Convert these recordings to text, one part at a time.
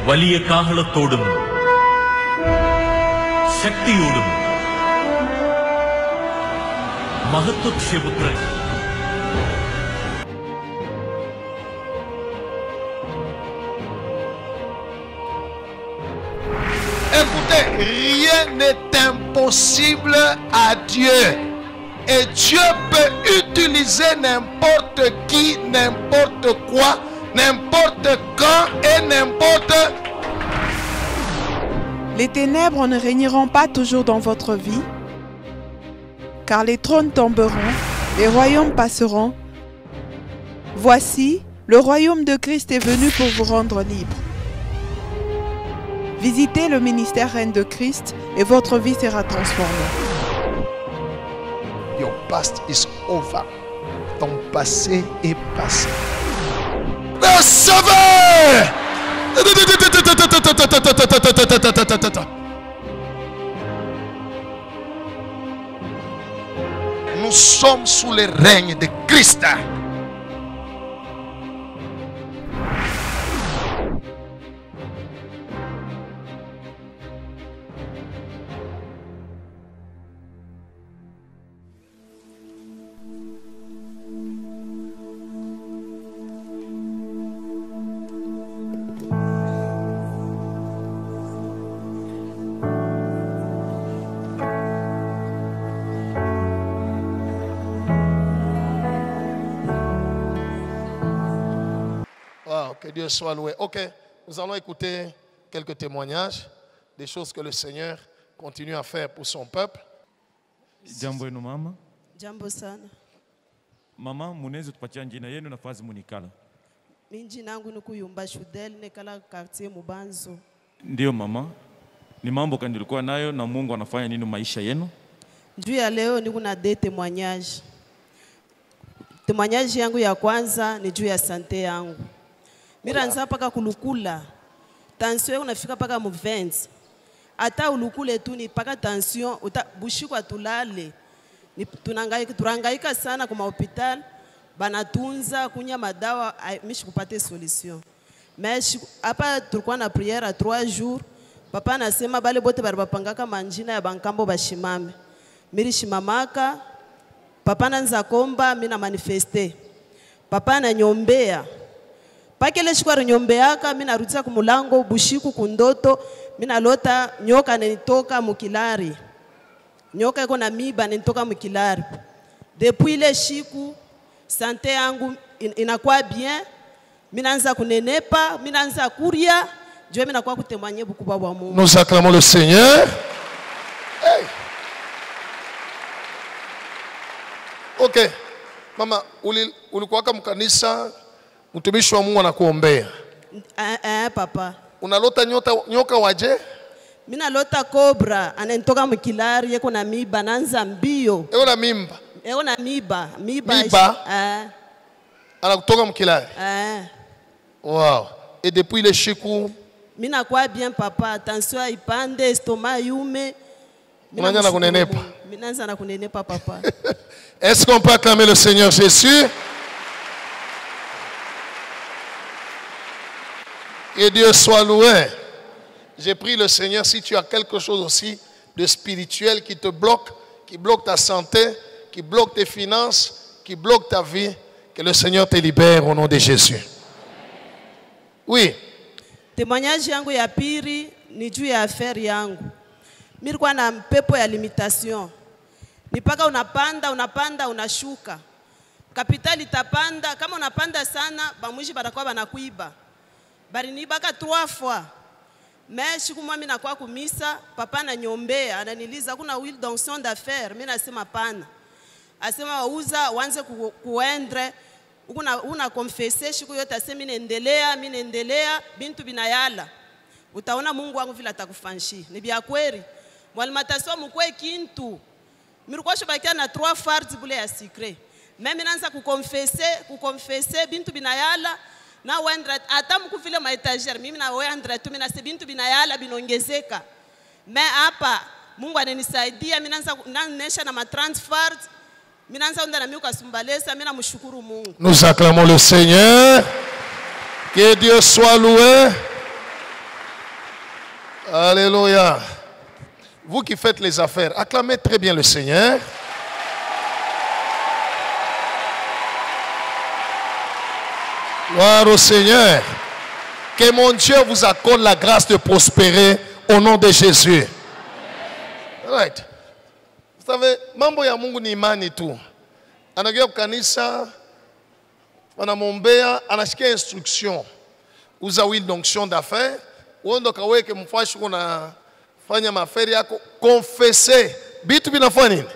വലിയ കാഹളത്തോടും ശക്തിയോടും മഹത്വക്ഷേപുത്രൻ Écoutez, rien n'est impossible à Dieu. Et Dieu peut utiliser n'importe qui, n'importe quoi, n'importe quand et n'importe. Les ténèbres ne régneront pas toujours dans votre vie, car les trônes tomberont, les royaumes passeront. Voici, le royaume de Christ est venu pour vous rendre libre. Visitez le ministère Reine de Christ et votre vie sera transformée. Your past is over. Ton passé est passé. Recevez! Nous sommes sous le règne de Christ. Que Dieu soit loué. Ok, nous allons écouter quelques témoignages des choses que le Seigneur continue à faire pour son peuple. Jambo yenu mama. Jambo sana. Mama, munaweza tupatia jina yenu na fazi munikala? Mimi jina langu ni Kuyumba Shudel, nekala quartier Mubanzo. Ndio mama. Ni mambo gani nilikuwa nayo na Mungu anafanya nini maisha yenu? Juu ya leo niko na deux témoignages. Témoignage yangu ya kwanza ni juu ya sante yangu. Miranza paka kulukula. Tension unafika paka mu 20. Ata ulukule tu ni paka tension bushikwa tulale. Ni turangaika sana kwa hospital. Banatunza kunya madawa mishi kupate solution. Mais hapa tulikuwa na prière à 3 jours. Papa anasema bale bote barabapangaka manjina ya bankambo bashimame. Miri shimamaka. Papa nanza komba mina manifeste. Papa ananyombea. Pakele shikwa nyombeaka mina rutia kumulango bushiku kundoto mina lota nyoka nenitoka mukilari. Nyoka iko na miba nenitoka mukilari. Depuis ile shiku sante yangu inakuwa bien. Mina anza kunenepa, mina anza kuria, Dieu mina kwa kutemanye bukubwa bwa Mungu. Nous acclamons le Seigneur. Hey. Ok. Mama, ulikuwa kama kanisa mtumishi wa Mungu anakuombea. Papa. Unalota nyoka waje? Mina lota cobra ananitoka mkilari yeko na miba nanza mbio. Eko na mimba. Eko na miba. Miba. Anakutoka mkilari. Wow. Et depuis le chiku. Mina kwa bien papa, tension ipande, estomac yume. Mina na kunenepa. Mina na kunenepa papa. Est-ce qu'on peut acclamer le Seigneur Jésus? Que Dieu soit loué. J'ai pris le Seigneur, si tu as quelque chose aussi de spirituel qui te bloque, qui bloque ta santé, qui bloque tes finances, qui bloque ta vie, que le Seigneur te libère au nom de Jésus. Oui. Témoignage yangu ya pili ni juu ya affaire yangu. Nilikuwa na pepo ya limitation. Nipaka unapanda unashuka. Kapitali itapanda, kama unapanda sana, bamwishi batakuwa banakuiba. Bari nibaka 3 fois. Mais siku mimi nakuwa kumisa, papa ananyombea, ananiliza kuna will d'onction d'affaires, mimi nasema pana. Asema wauza wanze kuendre, una confesser siku yote asema mimi naendelea, bintu binayala. Utaona Mungu wangu vile atakufanshi. Ni bia kweli. Mwalimataswa mkwe kintu. Mirukwa shobakia na 3 fards bule ya secret. Mimi naanza kukonfese bintu binayala na wendra hata mkuvile maetager mimi na wendra tu mina bintu binayala binongezeka. Me hapa Mungu ananisaidia mimi naanza na ma 30 fards. Mimi naanza ndana mimi ukasumbalesa mimi namshukuru Mungu. Nous acclamons le Seigneur. Que Dieu soit loué. Alléluia. Vous qui faites les affaires, acclamez très bien le Seigneur. Gloire au Seigneur. Que mon Dieu vous accorde la grâce de prospérer au nom de Jésus. Right. Vous savez, mambo ya Mungu ni imani tu. Anagia kanisa, anamombea, anashikia instruction. Uza will d'onction d'affaires. Uondo kaweke mfashi kuna fanya maferi yako. Confesser. Bitu binafanya nini?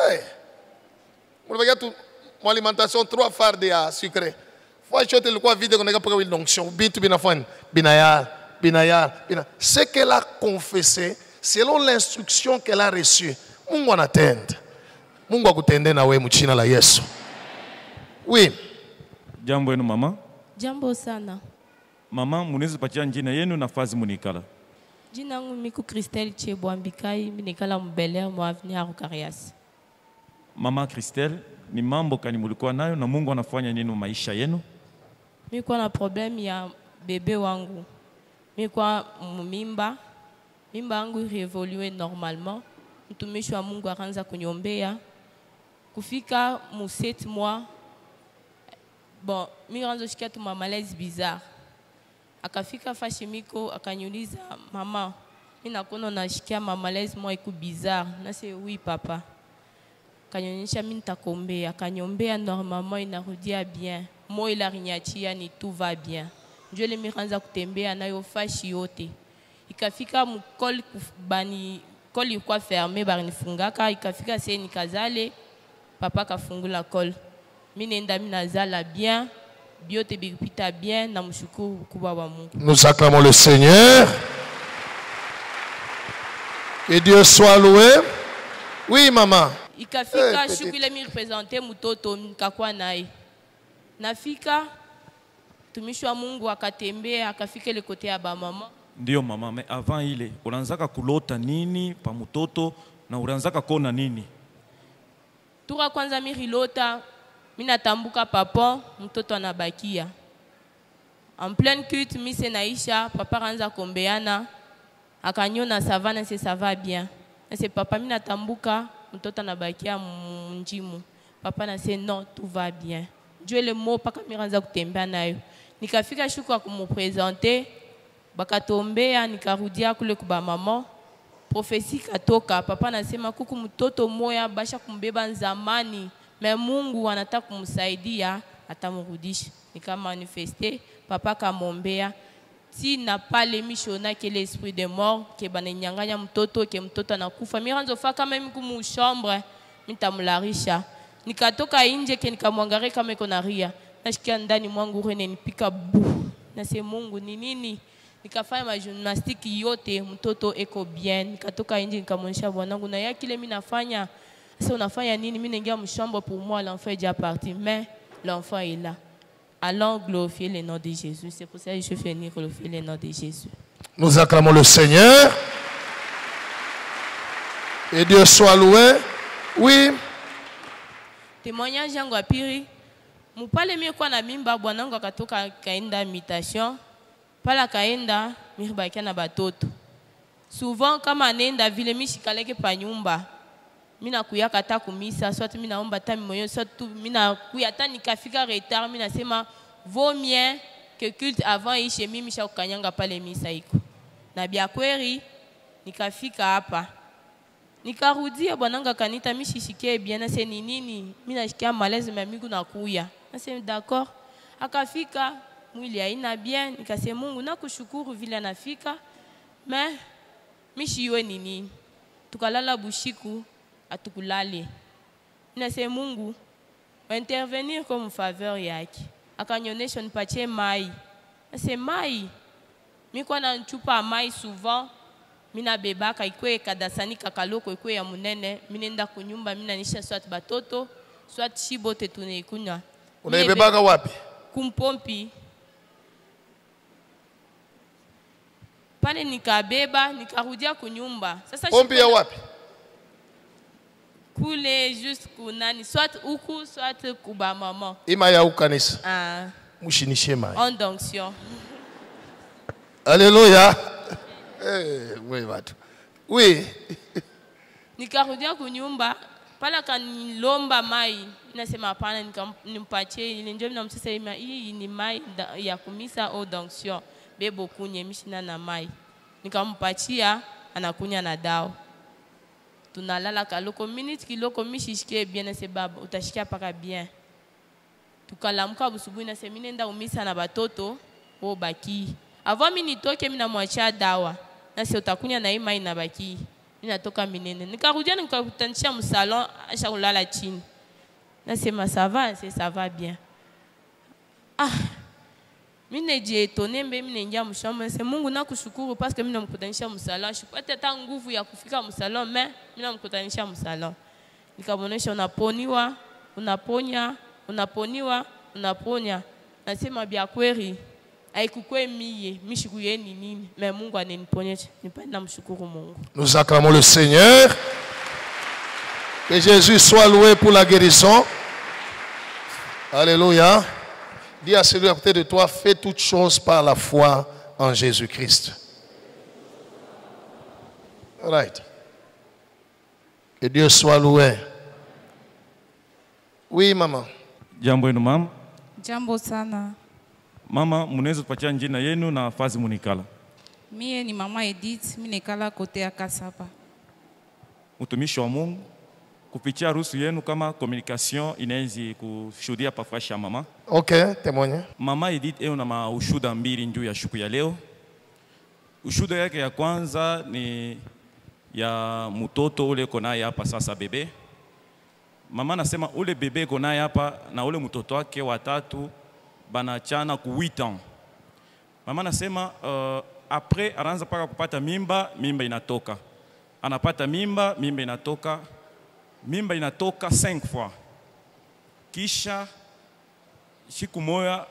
Hey. Mwabagia tu alimentation 3 fardes ya sucré. Fashi ilikuwa vide kuna paka will d'onction. Bitu binafanya binayar. Ce qu'elle a confessé selon l'instruction qu'elle a reçue. Mungu anatenda. Mungu akutende na wewe mchina la Yesu. Oui. Jambo yenu mama. Jambo sana. Mama, munaweza patia jina yenu na fazi munikala. Jina langu miku Christelle Chebwambikai, minikala mbele mwa avenir Rukarias. Mama Christelle, ni mambo kani mulikuwa nayo na Mungu anafanya nini maisha yenu? Mimi kwa na problem ya bebe wangu. Mimi kwa mimba yangu réévoluer normalement. Mtumishi wa Mungu akaanza kuniombea. Kufika mu 7 mois. Bon, mimi ranzo shikia tu malaise bizarre. Akafika fashimiko akaniuliza mama, mimi nakono nashikia malaise moi iko bizarre. Na c'est oui papa. Akanionyesha mimi nitakombea, akaniombea normalement inarudia bien. Moi ila rinyachia ni tout va bien. Ndio ile miranza kutembea nayo fashi yote. Ikafika mkoli bani koli ilikuwa fermé barinifungaka, ikafika sasa nikazale papa kafungula kol. Mimi nenda mimi nazala bien, biote bipita bien na mshukuru kubwa wa Mungu. Nous acclamons le Seigneur. Que Dieu soit loué. Oui maman. Ikafika shuku ile mi representer mtoto nikakuwa naye. Nafika tumishi wa Mungu akatembea akafika ile kote ya ba mama. Ndio mama, mais avant ile unaanzaka kulota nini pa mtoto na unaanzaka kona nini? Tura kwanza mirilota, mina tambuka papa, mtoto anabakia. En pleine cuite, mise naisha, papa ranza kombeana, akanyona savana se ça va bien. C'est papa mina tambuka, mtoto anabakia mnjimu. Papa na se non, tout va bien. Dieu le mot paka miranza kutembea nayo. Nikafika shuku kumupresenter, bakatombea nikarudia kule kuba mama. Profesi katoka, papa nasema kuku mtoto moya basha kumbeba nzamani, mais Mungu anataka kumsaidia atamrudisha. Nika manifester, papa kamombea, si na pale mishona que l'esprit de mort, que bananyanganya mtoto, que mtoto anakufa. Miranzo fa kama mimi kumu chambre, mitamularisha. Nikatoka nje ke nikamwangalia kama iko na ria. Nashikia ndani mwangu rene nipika bu. Na se Mungu ni nini? Nikafanya majimnastiki yote, mtoto eko bien. Nikatoka nje nikamwonyesha bwanangu na ya kile mimi nafanya. Sasa unafanya nini? Mimi naingia mchambre pour moi, l'enfant est déjà parti, mais l'enfant est là. Allons glorifier le nom de Jésus. C'est pour ça que je vais venir glorifier le nom de Jésus. Nous acclamons le Seigneur. Et Dieu soit loué. Oui. Témoignage yangu ya pili. Mupale mimi kwa na mimba bwanangu akatoka kaenda invitation. Pala kaenda miribakia na batoto. Souvent kama anaenda vile mishikaleke pa nyumba. Mina kuyaka hata kumisa, soit mina omba hata mimoyo, soit mina kuyata nikafika retard, mina sema vaut mieux que culte avant ishe mimi sha kukanyanga pale misa iko. Na bia kweli nikafika hapa. Nikarudia bwananga kanita mishishikie bien na se ni nini? Mina shikia malaise mais migu nakuya. Na se d'accord. Akafika mwili haina bien, nikasema Mungu nakushukuru vile anafika. Mais mishiwe nini? Tukalala bushiku atukulale. Ninasema Mungu wa intervenir comme faveur yake. Akanyonyesha nipatie mai. Nasema mai. Mimi kwa na chupa mai souvent. Mina bebaka ikwe kadasani kakaloko ikwe ya munene. Mimi nenda kunyumba mimi nanisha swat batoto, swat shibote tunaikunywa. Unaibebaka wapi? Kumpompi. Pale nikabeba, nikarudia kunyumba. Sasa pompi ya wapi? Kule juste kunani, soit uku, soit kuba maman. Ima ya ukanisa. Ah. Mushinishie mai. En donction. Alléluia. Oui, watu. Oui. Nikarudia kunyumba pala kanilomba mai, nasema hapana, nimpatie ile ndio namsema hii ni mai ya kumisa au d'onction bebo kunye mishina na mai, nikampatia anakunya na dawa, tunalala kaloko minute kiloko mishishike bien na sebaba utashikia paka bien, tukalamuka busubuhi na sema nenda umisa na batoto o baki avant mimi nitoke mimi namwachia dawa na sio utakunya na hii mai na baki. Ninatoka minene. Nikarudia nikakutanisha msalon acha kulala chini. Nasema ça va bien. Ah. Mimi nejietone mbe mimi naingia mshamba nasema Mungu nakushukuru parce que mimi namkutanisha msalon. Sipate hata nguvu ya kufika msalon mais mimi namkutanisha msalon. Nikabonesha unaponya. Nasema bia kweli. Haikukwe mie, mishikuye ni nini, mais Mungu aneniponyesha. Nipenda mshukuru Mungu. Nous acclamons le Seigneur. Que Jésus soit loué pour la guérison. Alléluia. Dis à celui à côté de toi, fais toutes choses par la foi en Jésus-Christ. All right. Que Dieu soit loué. Oui, maman. Jambo yenu mama. Jambo sana. Mama, munaweza tupatia jina yenu na fazi munikala? Mie ni mama Edith, mimi nikala kote ya Kasapa. Mtumishi wa Mungu, kupitia ruhusu yenu kama communication inaweza kushuhudia pafasha mama. Okay, témoigne. Mama Edith na maushuda mbili njuu ya siku ya leo. Ushuda yake ya kwanza ni ya mtoto ule konaye hapa sasa bebe. Mama nasema ule bebe konaye hapa na ule mtoto wake watatu banachana ku 8 ans. Mama nasema après anaanza paka kupata mimba inatoka. Anapata mimba inatoka. Mimba inatoka 5 fois. Kisha siku moja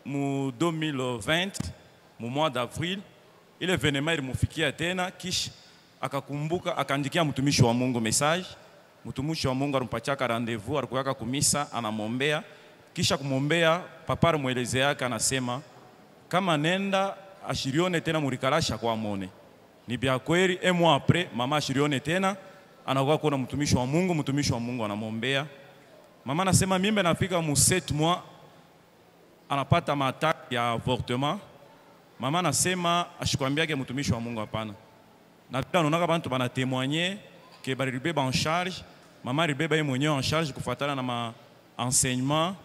mu 2020 mu mois d'avril ile événement ilimufikia tena, kisha akakumbuka akaandikia mtumishi wa Mungu message. Mtumishi wa Mungu alimpatia rendezvous, alikuwa kumisa anamombea. Kisha kumombea papa amuelezea anasema kama nenda ashirione tena murikalasha kwa mone. Ni bia kweli un mois après mama ashirione tena anakuwa kuona mtumishi wa Mungu anamombea. Mama anasema mimba nafika mu 7 mois anapata mataki ya avortement. Mama anasema ashikwambiake mtumishi wa Mungu hapana. Na pia anaona bantu bana témoigner que bari beba en charge. Mama ribeba yeye mwenyewe en charge kufuatana na ma enseignement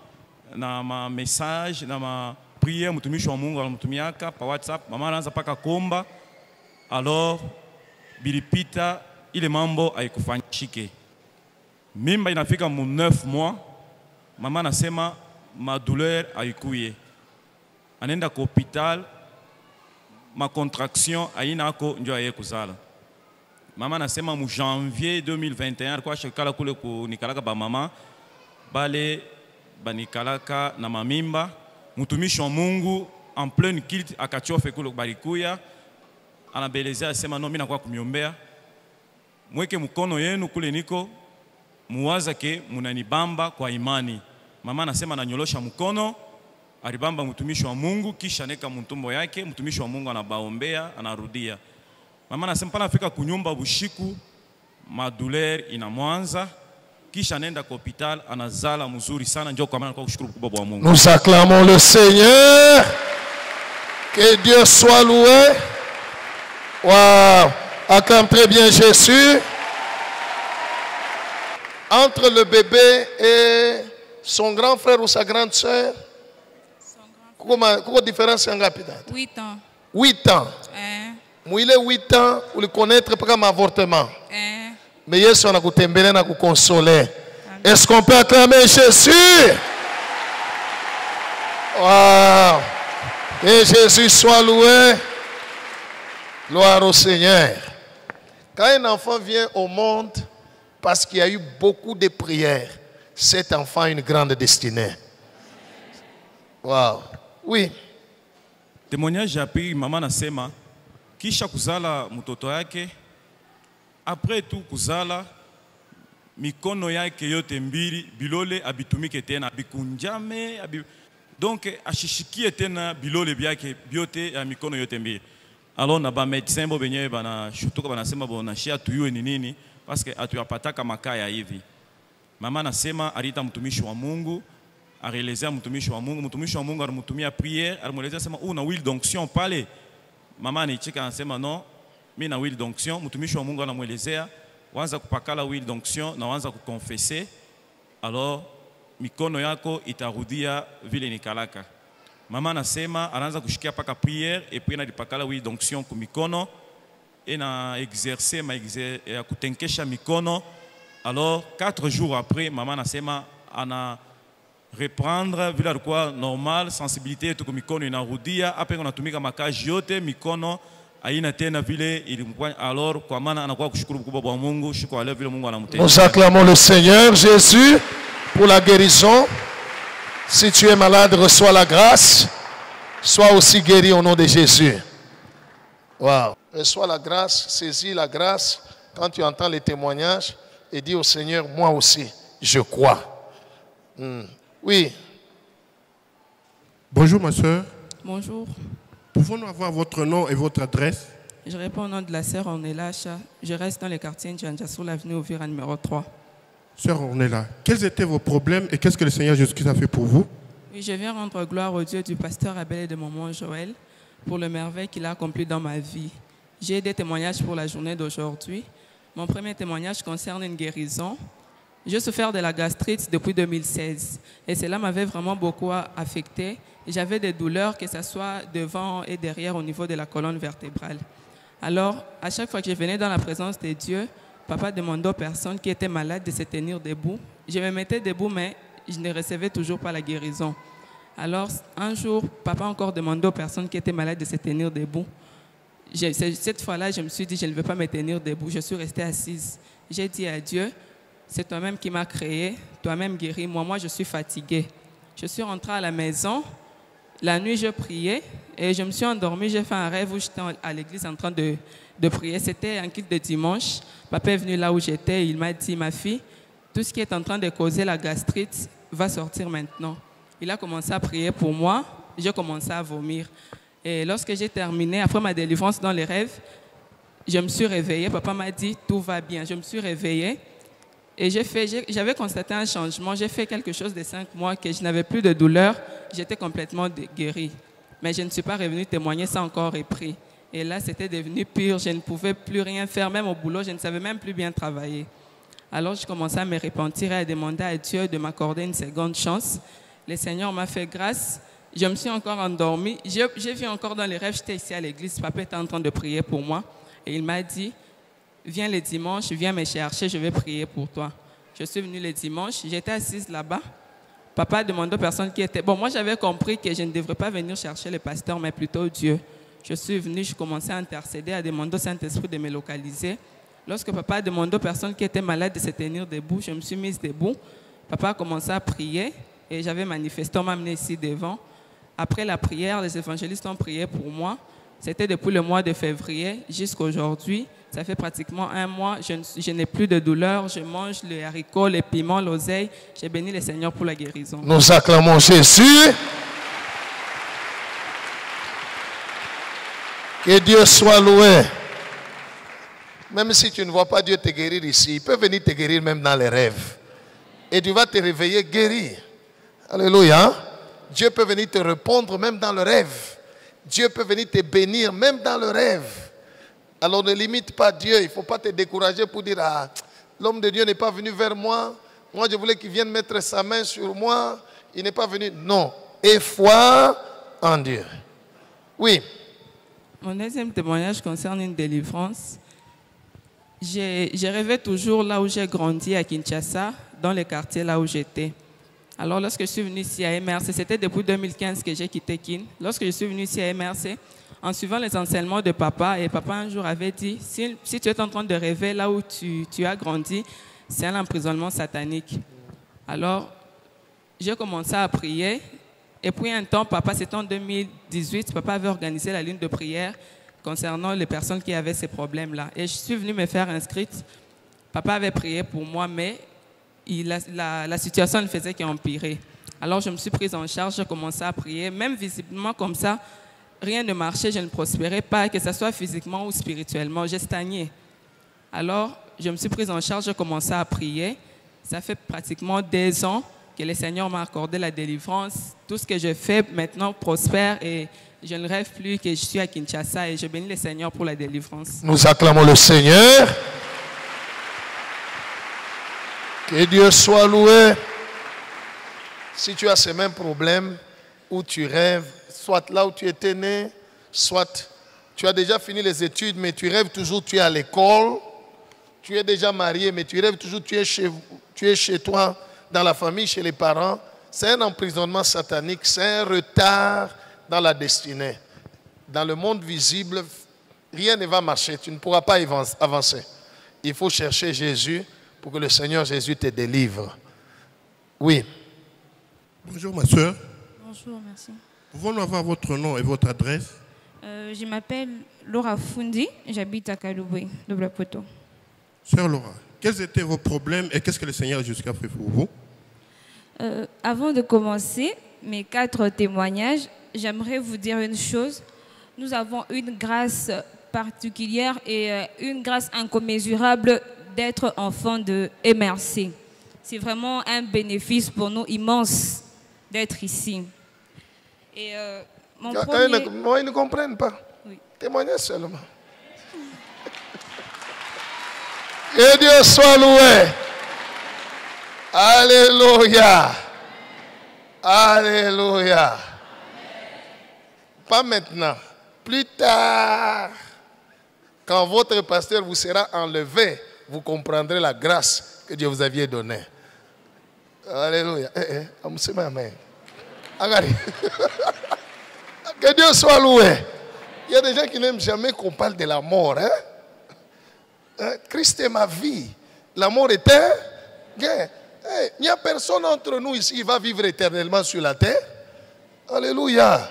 na ma message na ma prière mtumishi wa Mungu alimtumiaka pa WhatsApp. Mama anaanza paka komba, alors bilipita ile mambo haikufanyike. Mimba inafika mu 9 mois, mama anasema ma douleur haikuye. Anaenda kwa hospital, ma contraction hainako ndio aye kuzala. Mama anasema mu janvier 2021 alikuwa shikala kule kunikalaka ba mama bale banikalaka na mamimba. Mtumishi wa Mungu en pleine culte akachofe kule barikuya, anabelezea asema no, mimi nakuwa kumiombea, mweke mkono yenu kule niko, muwaza ke munanibamba kwa imani. Mama anasema ananyolosha mkono, alibamba mtumishi wa Mungu, kisha neka mtumbo yake, mtumishi wa Mungu anabaombea, anarudia. Mama anasema pana fika kunyumba bushiku, madouleur inamwanza, kisha nenda kwa hospital, anazala mzuri sana, njoo kwa maana kwa kushukuru kubwa wa Mungu. Nous acclamons le Seigneur. Que Dieu soit loué. Waouh, acclame très bien Jésus. Entre le bébé et son grand frère ou sa grande sœur, quoi différence en rapide? 8 ans. 8 ans. Mouile 8 ans, ou le connaître comme avortement. Mais Yesu anakutembelea na kukonsoler. Est-ce qu'on peut acclamer Jésus? Wow. Que Jésus soit loué. Gloire au Seigneur. Quand un enfant vient au monde, parce qu'il y a eu beaucoup de prières, cet enfant a une grande destinée. Wow. Oui. Témoignage appris mama nasema kisha kuzala mtoto yake, après tout kuzala mikono yake yote mbili bilole abitumike tena bikunjame donc ashishikie tena bilole byake byote ya mikono yote mbili. Alors na ba médecin bo benye bana shutuka banasema bona shia tuyue ni nini parce que atuyapataka makaya hivi. Mama nasema alita mtumishi wa Mungu, areelezea mtumishi wa Mungu alimtumia prière, alimwelezea sema una huile d'onction pale. Mama anicheka anasema no, mimi na huile d'onction. Mtumishi wa Mungu anamwelezea wanza kupakala huile d'onction na wanza kukonfesser, alors mikono yako itarudia vile nikalaka. Mama anasema anaanza kushikia paka prière et puis analipakala huile d'onction ku mikono et na exercer ya kutenkesha mikono. Alors 4 jours après, maman anasema ana reprendre vile alikuwa normal, sensibilité yetu ku mikono inarudia, après unatumika makazi yote mikono haina tena vile ilikuwa. Alors kwa maana anakuwa kushukuru mkubwa kwa Mungu, shukrani leo vile Mungu anamtendea. Nous acclamons le Seigneur Jésus pour la guérison. Si tu es malade, reçois la grâce. Sois aussi guéri au nom de Jésus. Wow. Reçois la grâce, saisis la grâce quand tu entends les témoignages et dis au Seigneur, moi aussi, je crois. Oui. Bonjour ma soeur. Bonjour. Pouvons-nous avoir votre nom et votre adresse? Je réponds au nom de la sœur Ornella. Je reste dans le quartier Ndjanja sur l'avenue Ouvira numéro 3. Sœur Ornella, quels étaient vos problèmes et qu'est-ce que le Seigneur Jésus-Christ a fait pour vous? Oui, je viens rendre gloire au Dieu du pasteur Abel et de maman Joël pour le merveille qu'il a accompli dans ma vie. J'ai des témoignages pour la journée d'aujourd'hui. Mon premier témoignage concerne une guérison. J'ai souffert de la gastrite depuis 2016 et cela m'avait vraiment beaucoup affecté. J'avais des douleurs, que ce soit devant et derrière au niveau de la colonne vertébrale. Alors, à chaque fois que je venais dans la présence de Dieu, papa demandait aux personnes qui étaient malades de se tenir debout. Je me mettais debout, mais je ne recevais toujours pas la guérison. Alors, un jour, papa encore demandait aux personnes qui étaient malades de se tenir debout. Cette fois-là, je me suis dit, je ne veux pas me tenir debout. Je suis restée assise. J'ai dit à Dieu, c'est toi-même qui m'as créé, toi-même guéri. Moi, je suis fatiguée. Je suis rentrée à la maison. La nuit, je priais et je me suis endormie. J'ai fait un rêve où j'étais à l'église en train de prier. C'était un culte de dimanche. Papa est venu là où j'étais. Il m'a dit, ma fille, tout ce qui est en train de causer la gastrite va sortir maintenant. Il a commencé à prier pour moi. J'ai commencé à vomir. Et lorsque j'ai terminé, après ma délivrance dans les rêves, je me suis réveillée. Papa m'a dit, tout va bien. Je me suis réveillée. Et j'avais constaté un changement. J'ai fait quelque chose de 5 mois que je n'avais plus de douleur. J'étais complètement guérie. Mais je ne suis pas revenue témoigner, ça encore repris. Et là, c'était devenu pire. Je ne pouvais plus rien faire. Même au boulot, je ne savais même plus bien travailler. Alors, je commençais à me repentir et à demander à Dieu de m'accorder une seconde chance. Le Seigneur m'a fait grâce. Je me suis encore endormie. J'ai vu encore dans les rêves, j'étais ici à l'église. Papa était en train de prier pour moi. Et il m'a dit, viens le dimanche, viens me chercher, je vais prier pour toi. Je suis venue le dimanche, j'étais assise là-bas. Papa a demandé aux personnes qui étaient... Bon, moi j'avais compris que je ne devrais pas venir chercher le pasteur, mais plutôt Dieu. Je suis venue, je commençais à intercéder, à demander au Saint-Esprit de me localiser. Lorsque papa a demandé aux personnes qui étaient malades de se tenir debout, je me suis mise debout. Papa a commencé à prier et j'avais manifesté, on m'a amené ici devant. Après la prière, les évangélistes ont prié pour moi. C'était depuis le mois de février jusqu'à aujourd'hui. Ça fait pratiquement 1 mois. Je n'ai plus de douleur. Je mange les haricots, les piments, l'oseille. J'ai béni le Seigneur pour la guérison. Nous acclamons Jésus. Que Dieu soit loué. Même si tu ne vois pas Dieu te guérir ici, il peut venir te guérir même dans les rêves. Et tu vas te réveiller guéri. Alléluia. Dieu peut venir te répondre même dans le rêve. Dieu peut venir te bénir même dans le rêve. Alors ne limite pas Dieu. Il ne faut pas te décourager pour dire, ah, l'homme de Dieu n'est pas venu vers moi. Moi, je voulais qu'il vienne mettre sa main sur moi. Il n'est pas venu. Non. Et foi en Dieu. Oui. Mon deuxième témoignage concerne une délivrance. J'ai rêvé toujours là où j'ai grandi à Kinshasa, dans le quartier là où j'étais. Alors, lorsque je suis venue ici à MRC, c'était depuis 2015 que j'ai quitté Kin. Lorsque je suis venue ici à MRC, en suivant les enseignements de papa, et papa un jour avait dit, si tu es en train de rêver là où tu as grandi, c'est un emprisonnement satanique. Alors, j'ai commencé à prier. Et puis un temps, papa, c'était en 2018, papa avait organisé la ligne de prière concernant les personnes qui avaient ces problèmes-là. Et je suis venue me faire inscrite. Papa avait prié pour moi, mais la situation ne faisait qu'empirer. Alors je me suis prise en charge, j'ai commencé à prier. Même visiblement comme ça, rien ne marchait, je ne prospérais pas, que ce soit physiquement ou spirituellement, j'ai stagné. Alors, je me suis prise en charge, j'ai commencé à prier. Ça fait pratiquement 2 ans que le Seigneur m'a accordé la délivrance. Tout ce que je fais maintenant prospère et je ne rêve plus que je suis à Kinshasa et je bénis le Seigneur pour la délivrance. Nous acclamons le Seigneur. Que Dieu soit loué. Si tu as ces mêmes problèmes où tu rêves, soit là où tu étais né, soit tu as déjà fini les études, mais tu rêves toujours, tu es à l'école, tu es déjà marié, mais tu rêves toujours, tu es chez toi, dans la famille, chez les parents, c'est un emprisonnement satanique, c'est un retard dans la destinée. Dans le monde visible, rien ne va marcher, tu ne pourras pas avancer. Il faut chercher Jésus pour que le Seigneur Jésus te délivre. Oui. Bonjour ma soeur. Bonjour, merci. Pouvons-nous avoir votre nom et votre adresse? Je m'appelle Laura Fundi, j'habite à Kaloué, Double Poteau. Sœur Laura, quels étaient vos problèmes et qu'est-ce que le Seigneur jusqu'à fait pour vous? Avant de commencer mes 4 témoignages, j'aimerais vous dire une chose. Nous avons une grâce particulière et une grâce incommensurable d'être enfants de MRC. C'est vraiment un bénéfice pour nous immense d'être ici. Et mon premier... Moi, ils ne comprennent pas. Oui. Témoignez seulement. Que Dieu soit loué. Alléluia. Alléluia. Pas maintenant. Plus tard, quand votre pasteur vous sera enlevé, vous comprendrez la grâce que Dieu vous avait donnée. Alléluia. Amen. Que Dieu soit loué. Il y a des gens qui n'aiment jamais qu'on parle de la mort. Christ est ma vie. La mort est un gain. Il n'y a personne entre nous ici qui va vivre éternellement sur la terre. Alléluia.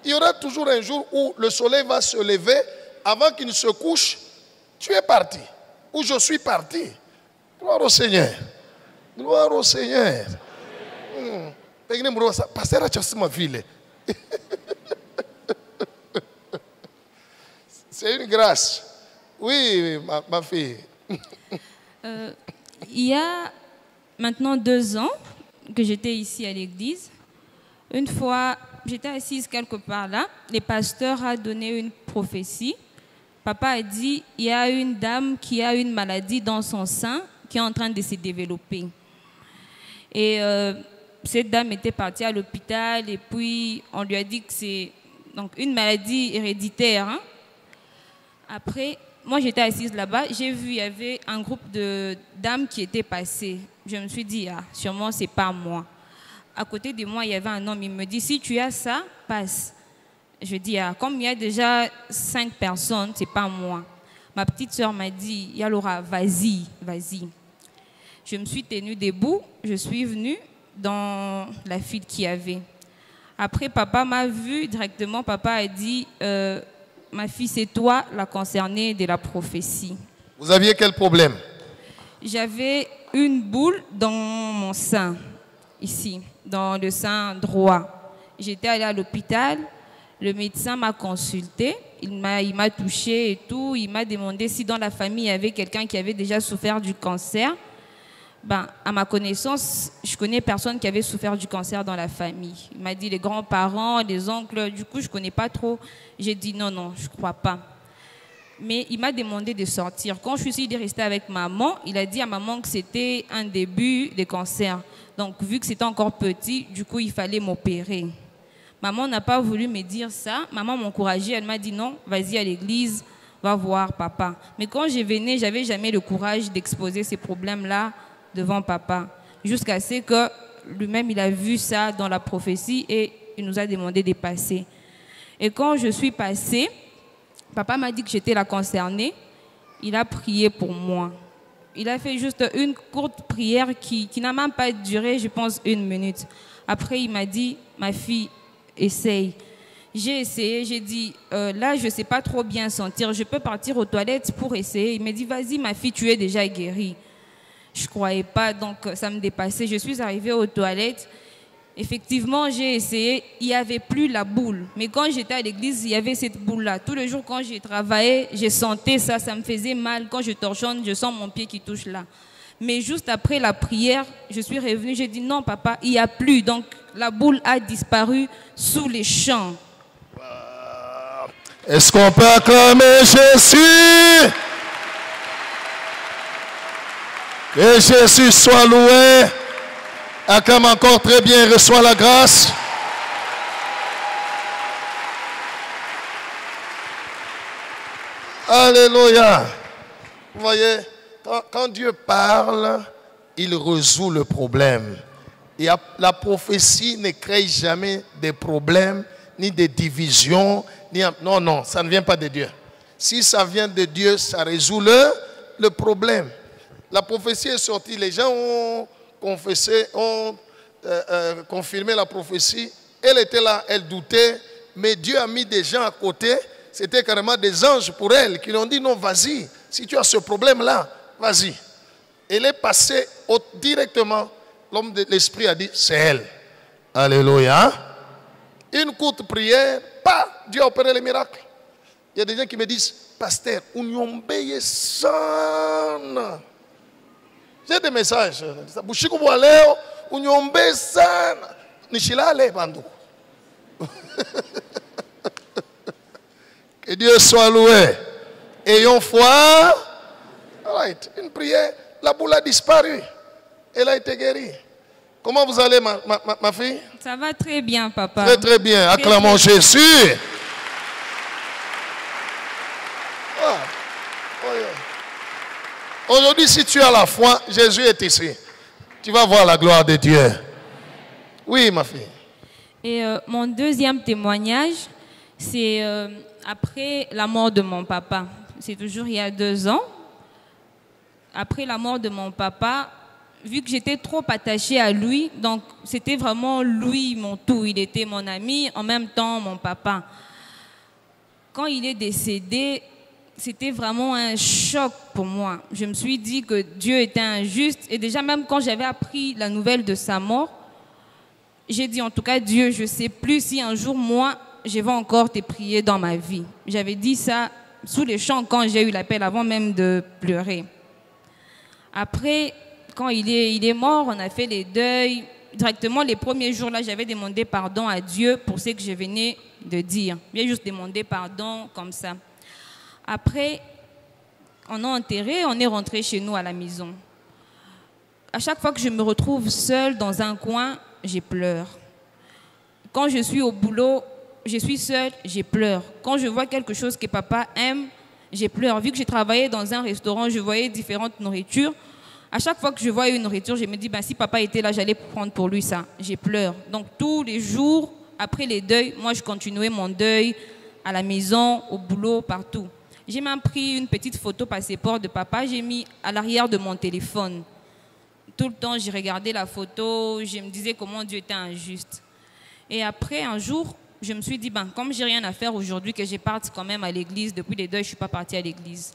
Il y aura toujours un jour où le soleil va se lever. Avant qu'il ne se couche, tu es parti. Ou je suis parti. Gloire au Seigneur. Gloire au Seigneur. Pasteur ma ville. C'est une grâce. Oui, ma fille. Il y a maintenant 2 ans que j'étais ici à l'église. Une fois, j'étais assise quelque part là. Le pasteur a donné une prophétie. Papa a dit, il y a une dame qui a une maladie dans son sein qui est en train de se développer. Et cette dame était partie à l'hôpital et puis on lui a dit que c'est donc une maladie héréditaire. Hein. Après, moi j'étais assise là-bas, j'ai vu il y avait un groupe de dames qui étaient passées. Je me suis dit, ah, sûrement c'est pas moi. À côté de moi, il y avait un homme, il me dit, si tu as ça, passe. Je dis, ah, comme il y a déjà 5 personnes, c'est pas moi. Ma petite soeur m'a dit, Laura, vas-y, vas-y. Je me suis tenue debout, je suis venue dans la file qu'il y avait. Après, papa m'a vu directement, papa a dit, ma fille, c'est toi la concernée de la prophétie. Vous aviez quel problème? J'avais une boule dans mon sein, ici, dans le sein droit. J'étais allée à l'hôpital, le médecin m'a consulté, il m'a touché et tout, il m'a demandé si dans la famille il y avait quelqu'un qui avait déjà souffert du cancer. Ben, à ma connaissance, je connais personne qui avait souffert du cancer dans la famille. Il m'a dit les grands-parents, les oncles, du coup je ne connais pas trop. J'ai dit non, je ne crois pas. Mais il m'a demandé de sortir. Quand je suis restée avec maman, il a dit à maman que c'était un début de cancer. Donc vu que c'était encore petit, du coup il fallait m'opérer. Maman n'a pas voulu me dire ça. Maman m'a encouragée, elle m'a dit non, vas-y à l'église, va voir papa. Mais quand je venais, je n'avais jamais le courage d'exposer ces problèmes-là devant papa. Jusqu'à ce que lui-même, il a vu ça dans la prophétie et il nous a demandé de passer. Et quand je suis passée, papa m'a dit que j'étais la concernée. Il a prié pour moi. Il a fait juste une courte prière qui n'a même pas duré, je pense, 1 minute. Après, il m'a dit, ma fille, essaye. J'ai essayé, j'ai dit, là, je ne sais pas trop bien sentir. Je peux partir aux toilettes pour essayer. Il m'a dit, vas-y, ma fille, tu es déjà guérie. Je ne croyais pas, donc ça me dépassait. Je suis arrivée aux toilettes. Effectivement, j'ai essayé, il n'y avait plus la boule. Mais quand j'étais à l'église, il y avait cette boule-là. Tous les jours, quand j'ai travaillé, j'ai senti ça, ça me faisait mal. Quand je torchonne, je sens mon pied qui touche là. Mais juste après la prière, je suis revenue, j'ai dit non papa, il n'y a plus. Donc la boule a disparu sous les champs. Est-ce qu'on peut acclamer Jésus? Que Jésus soit loué. Acclame encore très bien, reçois la grâce. Alléluia. Vous voyez, quand Dieu parle, il résout le problème. Et la prophétie ne crée jamais des problèmes, ni des divisions. Non, non, ça ne vient pas de Dieu. Si ça vient de Dieu, ça résout le problème. La prophétie est sortie, les gens ont confessé, ont confirmé la prophétie. Elle était là, elle doutait, mais Dieu a mis des gens à côté. C'était carrément des anges pour elle qui lui ont dit non, vas-y, si tu as ce problème-là, vas-y. Elle est passée directement, l'homme de l'esprit a dit, c'est elle. Alléluia. Une courte prière, Dieu a opéré les miracles. Il y a des gens qui me disent, pasteur, unyombeye sana. J'ai des messages. Bushiku bwaleo, unyombe sana. Nishilale bandu. Que Dieu soit loué. Ayons foi. Right. Une prière, la boule a disparu. Elle a été guérie. Comment vous allez, ma fille? Ça va très bien, papa. Très, très bien. Acclamons Jésus. Ah. Oh, yeah. Aujourd'hui, si tu as la foi, Jésus est ici. Tu vas voir la gloire de Dieu. Oui, ma fille. Et mon deuxième témoignage, c'est après la mort de mon papa. C'est toujours il y a 2 ans. Après la mort de mon papa, vu que j'étais trop attachée à lui, donc c'était vraiment lui mon tout. Il était mon ami, en même temps mon papa. Quand il est décédé, c'était vraiment un choc pour moi. Je me suis dit que Dieu était injuste. Et déjà, même quand j'avais appris la nouvelle de sa mort, j'ai dit en tout cas, Dieu, je ne sais plus si un jour, moi, je vais encore te prier dans ma vie. J'avais dit ça sous les chants quand j'ai eu l'appel, avant même de pleurer. Après, quand il est mort, on a fait les deuils. Directement, les premiers jours-là, j'avais demandé pardon à Dieu pour ce que je venais de dire. J'ai juste demandé pardon comme ça. Après, on a enterré, on est rentré chez nous à la maison. À chaque fois que je me retrouve seule dans un coin, je pleure. Quand je suis au boulot, je suis seule, je pleure. Quand je vois quelque chose que papa aime, je pleure. Vu que j'ai travaillé dans un restaurant, je voyais différentes nourritures. À chaque fois que je vois une nourriture, je me dis, si papa était là, j'allais prendre pour lui ça. Je pleure. Donc tous les jours, après les deuils, moi je continuais mon deuil à la maison, au boulot, partout. J'ai même pris une petite photo passeport de papa, j'ai mis à l'arrière de mon téléphone. Tout le temps, j'ai regardé la photo, je me disais comment Dieu était injuste. Et après, un jour, je me suis dit, comme j'ai rien à faire aujourd'hui, que je parte quand même à l'église. Depuis les deuils, je ne suis pas partie à l'église.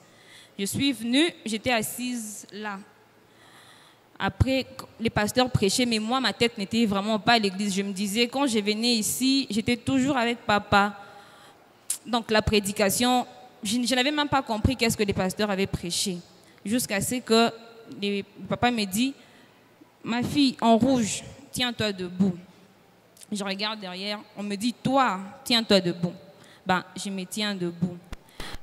Je suis venue, j'étais assise là. Après, les pasteurs prêchaient, mais moi, ma tête n'était vraiment pas à l'église. Je me disais, quand je venais ici, j'étais toujours avec papa. Donc la prédication, je n'avais même pas compris qu'est-ce que les pasteurs avaient prêché. Jusqu'à ce que papa me dit, ma fille, en rouge, tiens-toi debout. Je regarde derrière, on me dit, toi, tiens-toi debout. Je me tiens debout.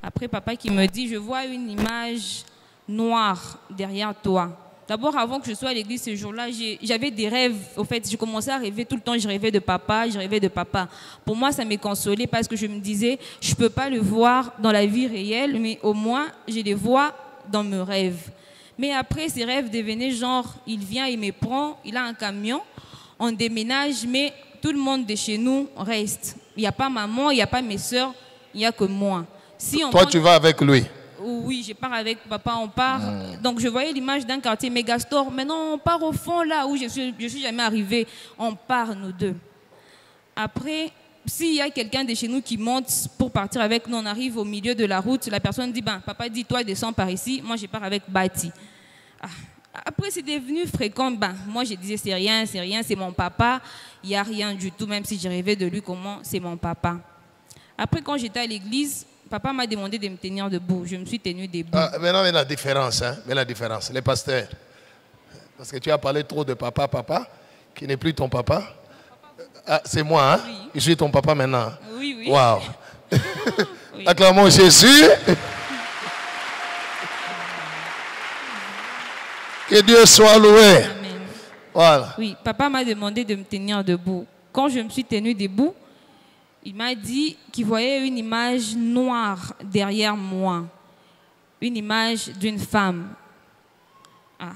Après, papa qui me dit, je vois une image noire derrière toi. D'abord, avant que je sois à l'église ce jour-là, j'avais des rêves. Au fait, je commençais à rêver tout le temps. Je rêvais de papa, je rêvais de papa. Pour moi, ça me consolait parce que je me disais, je ne peux pas le voir dans la vie réelle, mais au moins, je le vois dans mes rêves. Mais après, ces rêves devenaient genre, il vient, il me prend, il a un camion, on déménage, mais tout le monde de chez nous reste. Il n'y a pas maman, il n'y a pas mes soeurs, il n'y a que moi. Si on Toi, tu vas avec lui? Oui, je pars avec papa, on part. Donc, je voyais l'image d'un quartier Megastore. Maintenant, on part au fond, là où je suis jamais arrivée. On part, nous deux. Après, s'il y a quelqu'un de chez nous qui monte pour partir avec nous, on arrive au milieu de la route. La personne dit, papa dit, toi, descends par ici. Moi, je pars avec Bati. Après, c'est devenu fréquent. Ben, moi, je disais, c'est rien, c'est mon papa. Il n'y a rien du tout, même si je rêvais de lui, comment c'est mon papa. Après, quand j'étais à l'église, papa m'a demandé de me tenir debout. Je me suis tenue debout. Ah, maintenant, mais la différence, hein? Mais la différence, les pasteurs. Parce que tu as parlé trop de papa, qui n'est plus ton papa. Ah, c'est moi, hein? Oui. Je suis ton papa maintenant. Oui, oui. Waouh. Oui. Acclamons Jésus. Que Dieu soit loué. Amen. Voilà. Oui, papa m'a demandé de me tenir debout. Quand je me suis tenue debout, il m'a dit qu'il voyait une image noire derrière moi. Une image d'une femme. Ah.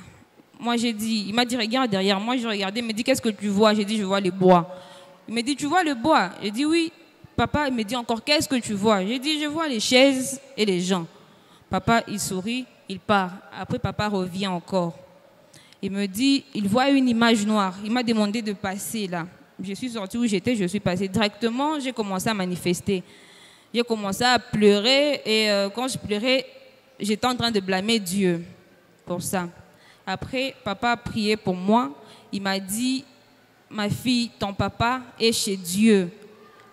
Moi, j'ai dit, il m'a dit, regarde derrière moi. Je regardais, il me dit, qu'est-ce que tu vois? J'ai dit, je vois le bois. Il me dit, tu vois le bois? J'ai dit, oui. Papa, il me dit encore, qu'est-ce que tu vois? J'ai dit, je vois les chaises et les gens. Papa, il sourit, il part. Après, papa revient encore. Il me dit, il voit une image noire. Il m'a demandé de passer là. Je suis sortie où j'étais, je suis passée directement. J'ai commencé à manifester. J'ai commencé à pleurer et quand je pleurais, j'étais en train de blâmer Dieu pour ça. Après, papa a prié pour moi. Il m'a dit, ma fille, ton papa est chez Dieu.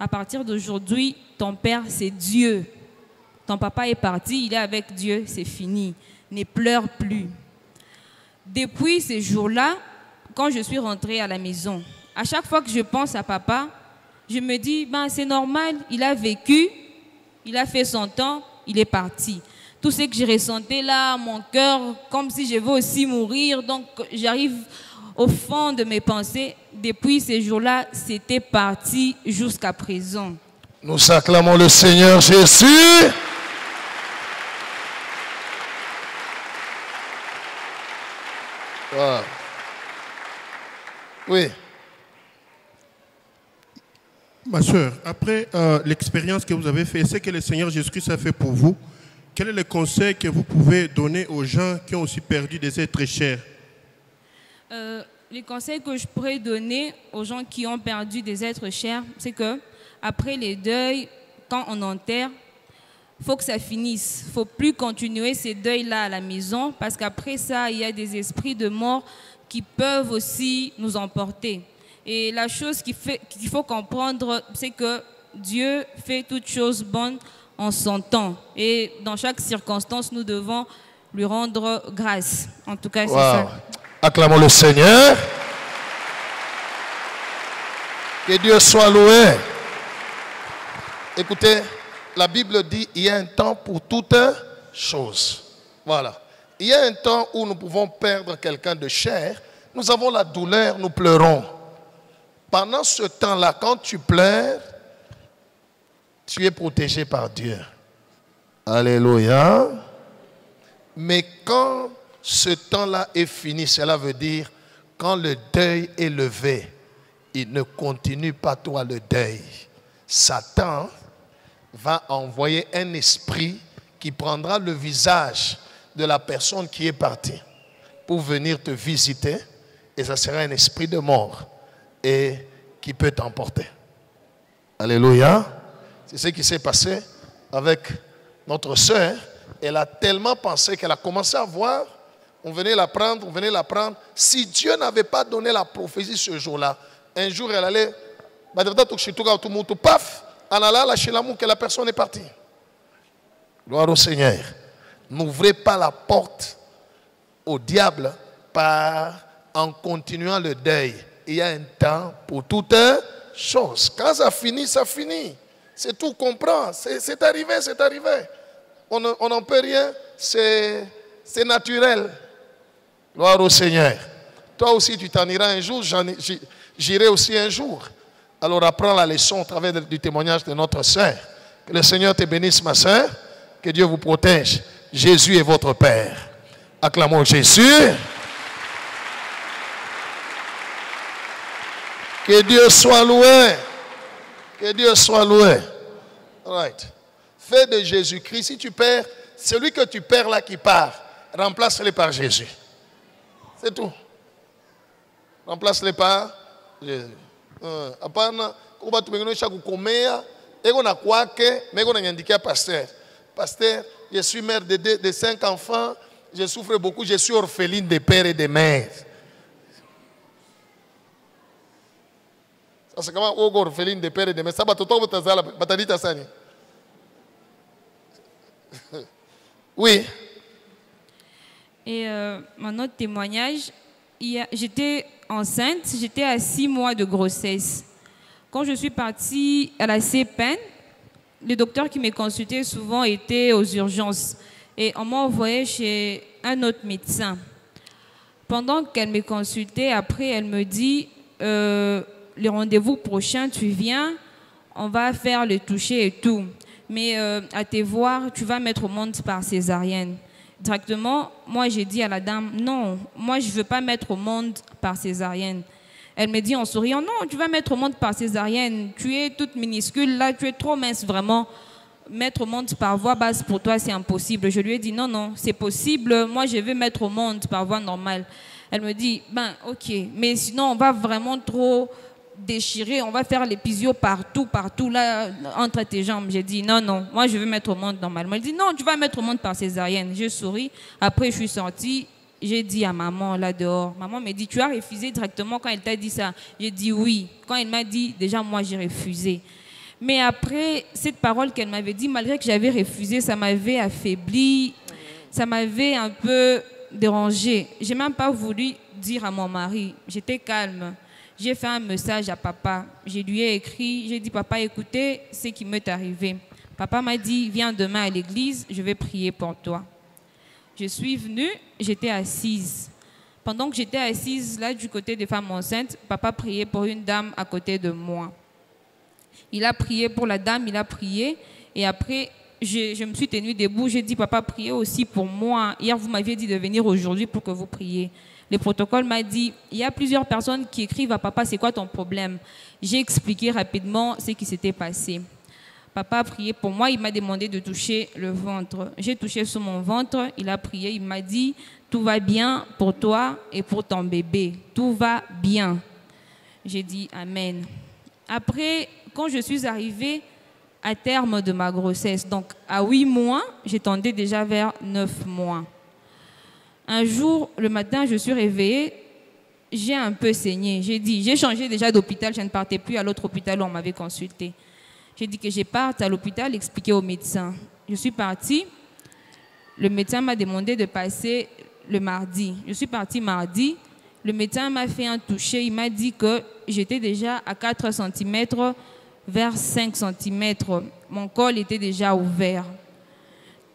À partir d'aujourd'hui, ton père, c'est Dieu. Ton papa est parti, il est avec Dieu, c'est fini. Ne pleure plus. Depuis ces jours-là, quand je suis rentrée à la maison, à chaque fois que je pense à papa, je me dis, ben, c'est normal, il a vécu, il a fait son temps, il est parti. Tout ce que j'ai ressenti là, mon cœur, comme si je veux aussi mourir, donc j'arrive au fond de mes pensées. Depuis ces jours-là, c'était parti jusqu'à présent. Nous acclamons le Seigneur Jésus. Wow. Oui. Ma soeur, après l'expérience que vous avez faite, ce que le Seigneur Jésus-Christ a fait pour vous, quel est le conseil que vous pouvez donner aux gens qui ont aussi perdu des êtres chers? Les conseils que je pourrais donner aux gens qui ont perdu des êtres chers, c'est que après les deuils, quand on enterre, il faut que ça finisse. Il ne faut plus continuer ces deuils-là à la maison parce qu'après ça, il y a des esprits de mort qui peuvent aussi nous emporter. Et la chose qu'il faut comprendre, c'est que Dieu fait toutes choses bonnes en son temps. Et dans chaque circonstance, nous devons lui rendre grâce. En tout cas, c'est ça. Acclamons le Seigneur. Que Dieu soit loué. Écoutez, la Bible dit il y a un temps pour toutes choses. Voilà. Il y a un temps où nous pouvons perdre quelqu'un de cher. Nous avons la douleur, nous pleurons. Pendant ce temps-là, quand tu pleures, tu es protégé par Dieu. Alléluia. Mais quand ce temps-là est fini, cela veut dire quand le deuil est levé, il ne continue pas toi le deuil. Satan va envoyer un esprit qui prendra le visage de la personne qui est partie pour venir te visiter, et ça sera un esprit de mort et qui peut t'emporter. Alléluia. C'est ce qui s'est passé avec notre sœur. Elle a tellement pensé qu'elle a commencé à voir, on venait la prendre. Si Dieu n'avait pas donné la prophétie ce jour-là, un jour elle allait, paf, que la personne est partie. Gloire au Seigneur. N'ouvrez pas la porte au diable en continuant le deuil. Il y a un temps pour toute chose. Quand ça finit, ça finit. C'est tout, comprend. C'est arrivé. On n'en peut rien. C'est naturel. Gloire au Seigneur. Toi aussi, tu t'en iras un jour. J'irai aussi un jour. Alors apprends la leçon au travers du témoignage de notre sœur. Que le Seigneur te bénisse, ma sœur. Que Dieu vous protège. Jésus est votre Père. Acclamons Jésus. Que Dieu soit loué. Que Dieu soit loué. Right. Fais de Jésus-Christ. Si tu perds, celui que tu perds là qui part, remplace-le par Jésus. C'est tout. Remplace-le par Jésus. Apana, kuba tumengonesha kukomea, ego na kwake, mego na nyandikia pasteur. Pasteur, je suis mère de 5 enfants, je souffre beaucoup, je suis orpheline de père et de mère. Ça c'est comment orpheline de père et de mère. Ça va tout le Oui. Et mon autre témoignage, j'étais enceinte, j'étais à 6 mois de grossesse. Quand je suis partie à la CPN, le docteur qui me consultait souvent était aux urgences. Et on m'a envoyé chez un autre médecin. Pendant qu'elle me consultait, après, elle me dit, le rendez-vous prochain, tu viens, on va faire le toucher et tout. Mais à te voir, tu vas mettre au monde par césarienne. Directement, moi, j'ai dit à la dame, non, moi, je ne veux pas mettre au monde par césarienne. Elle me dit en souriant, non, tu vas mettre au monde par césarienne. Tu es toute minuscule, là, tu es trop mince, vraiment. Mettre au monde par voie basse, pour toi, c'est impossible. Je lui ai dit, non, non, c'est possible. Moi, je veux mettre au monde par voie normale. Elle me dit, ben, ok, mais sinon, on va vraiment trop déchirer. On va faire l'épisio partout, partout, là, entre tes jambes. J'ai dit, non, non, moi, je veux mettre au monde normalement. Elle dit, non, tu vas mettre au monde par césarienne. Je souris. Après, je suis sortie. J'ai dit à maman, là dehors, maman me dit, tu as refusé directement quand elle t'a dit ça. J'ai dit oui. Quand elle m'a dit, déjà, moi, j'ai refusé. Mais après, cette parole qu'elle m'avait dit, malgré que j'avais refusé, ça m'avait affaibli, ça m'avait un peu dérangé. Je n'ai même pas voulu dire à mon mari. J'étais calme. J'ai fait un message à papa. Je lui ai écrit, j'ai dit, papa, écoutez ce qui m'est arrivé. Papa m'a dit, viens demain à l'église, je vais prier pour toi. Je suis venue, j'étais assise. Pendant que j'étais assise là du côté des femmes enceintes, papa priait pour une dame à côté de moi. Il a prié pour la dame, il a prié. Et après, je me suis tenue debout. J'ai dit, papa, priez aussi pour moi. Hier, vous m'aviez dit de venir aujourd'hui pour que vous priez. Le protocole m'a dit, il y a plusieurs personnes qui écrivent à papa, c'est quoi ton problème? J'ai expliqué rapidement ce qui s'était passé. Papa a prié pour moi, il m'a demandé de toucher le ventre. J'ai touché sur mon ventre, il a prié, il m'a dit, tout va bien pour toi et pour ton bébé. Tout va bien. J'ai dit, amen. Après, quand je suis arrivée à terme de ma grossesse, donc à 8 mois, j'ai tendé déjà vers 9 mois. Un jour, le matin, je suis réveillée, j'ai un peu saigné. J'ai dit, j'ai changé déjà d'hôpital, je ne partais plus à l'autre hôpital où on m'avait consulté. J'ai dit que je parte à l'hôpital expliquer au médecin. Je suis partie. Le médecin m'a demandé de passer le mardi. Je suis partie mardi. Le médecin m'a fait un toucher. Il m'a dit que j'étais déjà à 4 cm vers 5 cm. Mon col était déjà ouvert.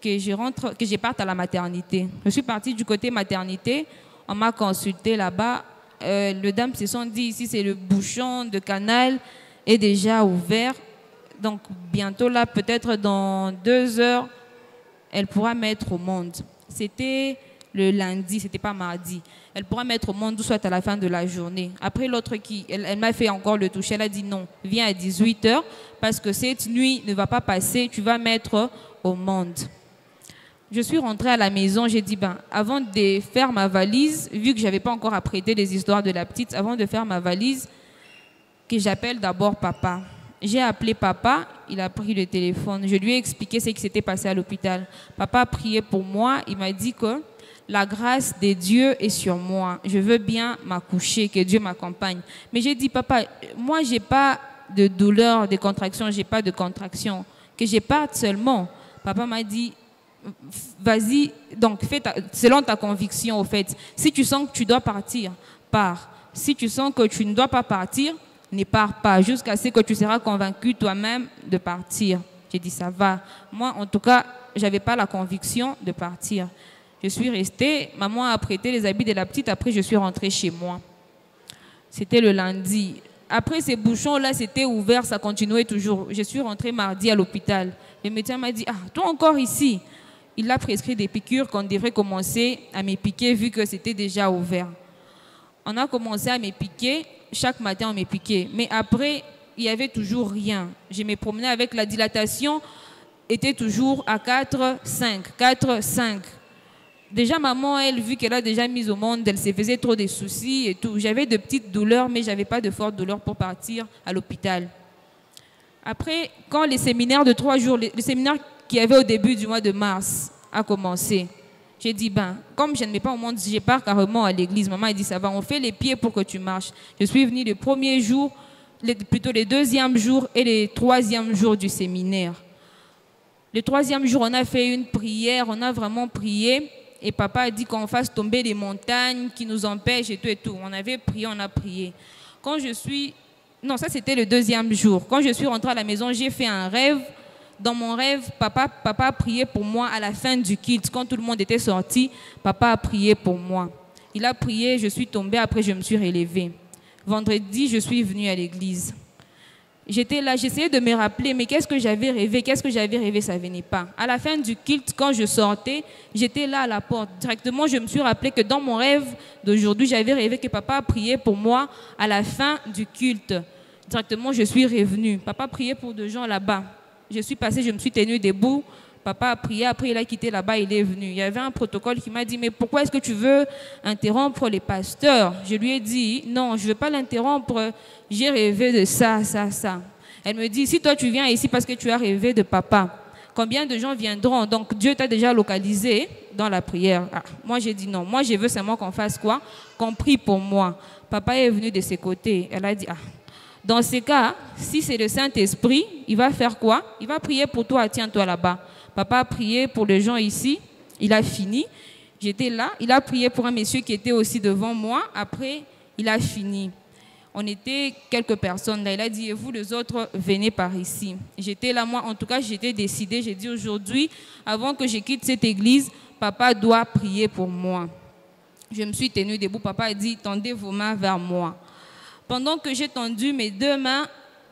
Que je parte à la maternité. Je suis partie du côté maternité. On m'a consulté là-bas. Les dames se sont dit ici, c'est le bouchon de canal est déjà ouvert. Donc, bientôt, là, peut-être dans 2 heures, elle pourra mettre au monde. C'était le lundi, c'était pas mardi. Elle pourra mettre au monde, soit à la fin de la journée. Après, l'autre elle m'a fait encore le toucher. Elle a dit non, viens à 18 heures, parce que cette nuit ne va pas passer, tu vas mettre au monde. Je suis rentrée à la maison, j'ai dit, ben, avant de faire ma valise, vu que je n'avais pas encore apprêté les histoires de la petite, avant de faire ma valise, que j'appelle d'abord papa. J'ai appelé papa, il a pris le téléphone. Je lui ai expliqué ce qui s'était passé à l'hôpital. Papa a prié pour moi. Il m'a dit que la grâce de Dieu est sur moi. Je veux bien m'accoucher, que Dieu m'accompagne. Mais j'ai dit, papa, moi, je n'ai pas de douleur, de contraction, je n'ai pas de contraction. Que je parte seulement. Papa m'a dit, vas-y, donc fais selon ta conviction, au fait. Si tu sens que tu dois partir, pars. Si tu sens que tu ne dois pas partir, ne pars pas jusqu'à ce que tu seras convaincu toi-même de partir. J'ai dit, ça va. Moi, en tout cas, je n'avais pas la conviction de partir. Je suis restée. Maman a prêté les habits de la petite. Après, je suis rentrée chez moi. C'était le lundi. Après, ces bouchons-là, c'était ouvert. Ça continuait toujours. Je suis rentrée mardi à l'hôpital. Le médecin m'a dit, ah, toi encore ici. Il a prescrit des piqûres qu'on devrait commencer à me piquer vu que c'était déjà ouvert. On a commencé à me piquer. Chaque matin, on me piquait. Mais après, il n'y avait toujours rien. Je me promenais avec la dilatation, était toujours à 4, 5, 4, 5. Déjà, maman, elle, vu qu'elle a déjà mis au monde, elle se faisait trop de soucis et tout. J'avais de petites douleurs, mais je n'avais pas de fortes douleurs pour partir à l'hôpital. Après, quand le séminaire de 3 jours, le séminaire qu'il y avait au début du mois de mars a commencé, J'ai dit, ben, comme je ne mets pas au monde, je pars carrément à l'église. Maman a dit, ça va, on fait les pieds pour que tu marches. Je suis venue le premier jour, plutôt le deuxième jour et le troisième jour du séminaire. Le troisième jour, on a fait une prière, on a vraiment prié. Et papa a dit qu'on fasse tomber les montagnes qui nous empêchent et tout et tout. On avait prié, on a prié. Quand je suis... Non, ça c'était le deuxième jour. Quand je suis rentrée à la maison, j'ai fait un rêve. Dans mon rêve, papa a prié pour moi à la fin du culte. Quand tout le monde était sorti, papa a prié pour moi. Il a prié, je suis tombée, après je me suis relevée. Vendredi, je suis venue à l'église. J'étais là, j'essayais de me rappeler, mais qu'est-ce que j'avais rêvé, ça ne venait pas. À la fin du culte, quand je sortais, j'étais là à la porte. Directement, je me suis rappelé que dans mon rêve d'aujourd'hui, j'avais rêvé que papa a prié pour moi à la fin du culte. Directement, je suis revenue. Papa priait pour deux gens là-bas. Je suis passée, je me suis tenue debout. Papa a prié, après il a quitté là-bas, il est venu. Il y avait un protocole qui m'a dit, mais pourquoi est-ce que tu veux interrompre les pasteurs? Je lui ai dit, non, je ne veux pas l'interrompre, j'ai rêvé de ça. Elle me dit, si toi tu viens ici parce que tu as rêvé de papa, combien de gens viendront? Donc Dieu t'a déjà localisé dans la prière. Ah, moi j'ai dit non, moi je veux seulement qu'on fasse quoi? Qu'on prie pour moi. Papa est venu de ses côtés, elle a dit, ah. Dans ces cas, si c'est le Saint-Esprit, il va faire quoi? Il va prier pour toi, tiens-toi là-bas. Papa a prié pour les gens ici, il a fini. J'étais là, il a prié pour un monsieur qui était aussi devant moi. Après, il a fini. On était quelques personnes là. Il a dit, et vous les autres, venez par ici. J'étais là, moi, en tout cas, j'étais décidée. J'ai dit aujourd'hui, avant que je quitte cette église, papa doit prier pour moi. Je me suis tenue debout. Papa a dit, tendez vos mains vers moi. Pendant que j'ai tendu mes deux mains,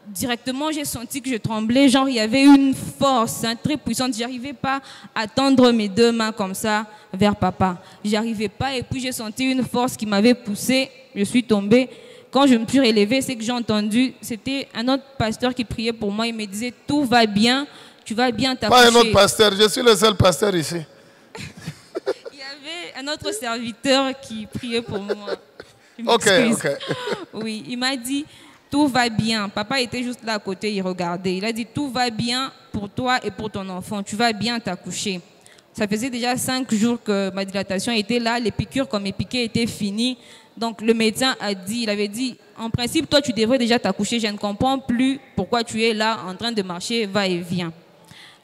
directement, j'ai senti que je tremblais. Genre, il y avait une force très puissante. Je n'arrivais pas à tendre mes deux mains comme ça vers papa. Je n'arrivais pas. Et puis, j'ai senti une force qui m'avait poussée. Je suis tombée. Quand je me suis relevée, c'est que j'ai entendu, c'était un autre pasteur qui priait pour moi. Il me disait, tout va bien, tu vas bien t'accoucher. Pas un autre pasteur, je suis le seul pasteur ici. Il y avait un autre serviteur qui priait pour moi. Ok. Oui, il m'a dit, tout va bien. Papa était juste là à côté, il regardait. Il a dit, tout va bien pour toi et pour ton enfant. Tu vas bien t'accoucher. Ça faisait déjà 5 jours que ma dilatation était là. Les piqûres qu'on me piquait étaient finies. Donc le médecin a dit, il avait dit, en principe, toi tu devrais déjà t'accoucher. Je ne comprends plus pourquoi tu es là en train de marcher, va et viens.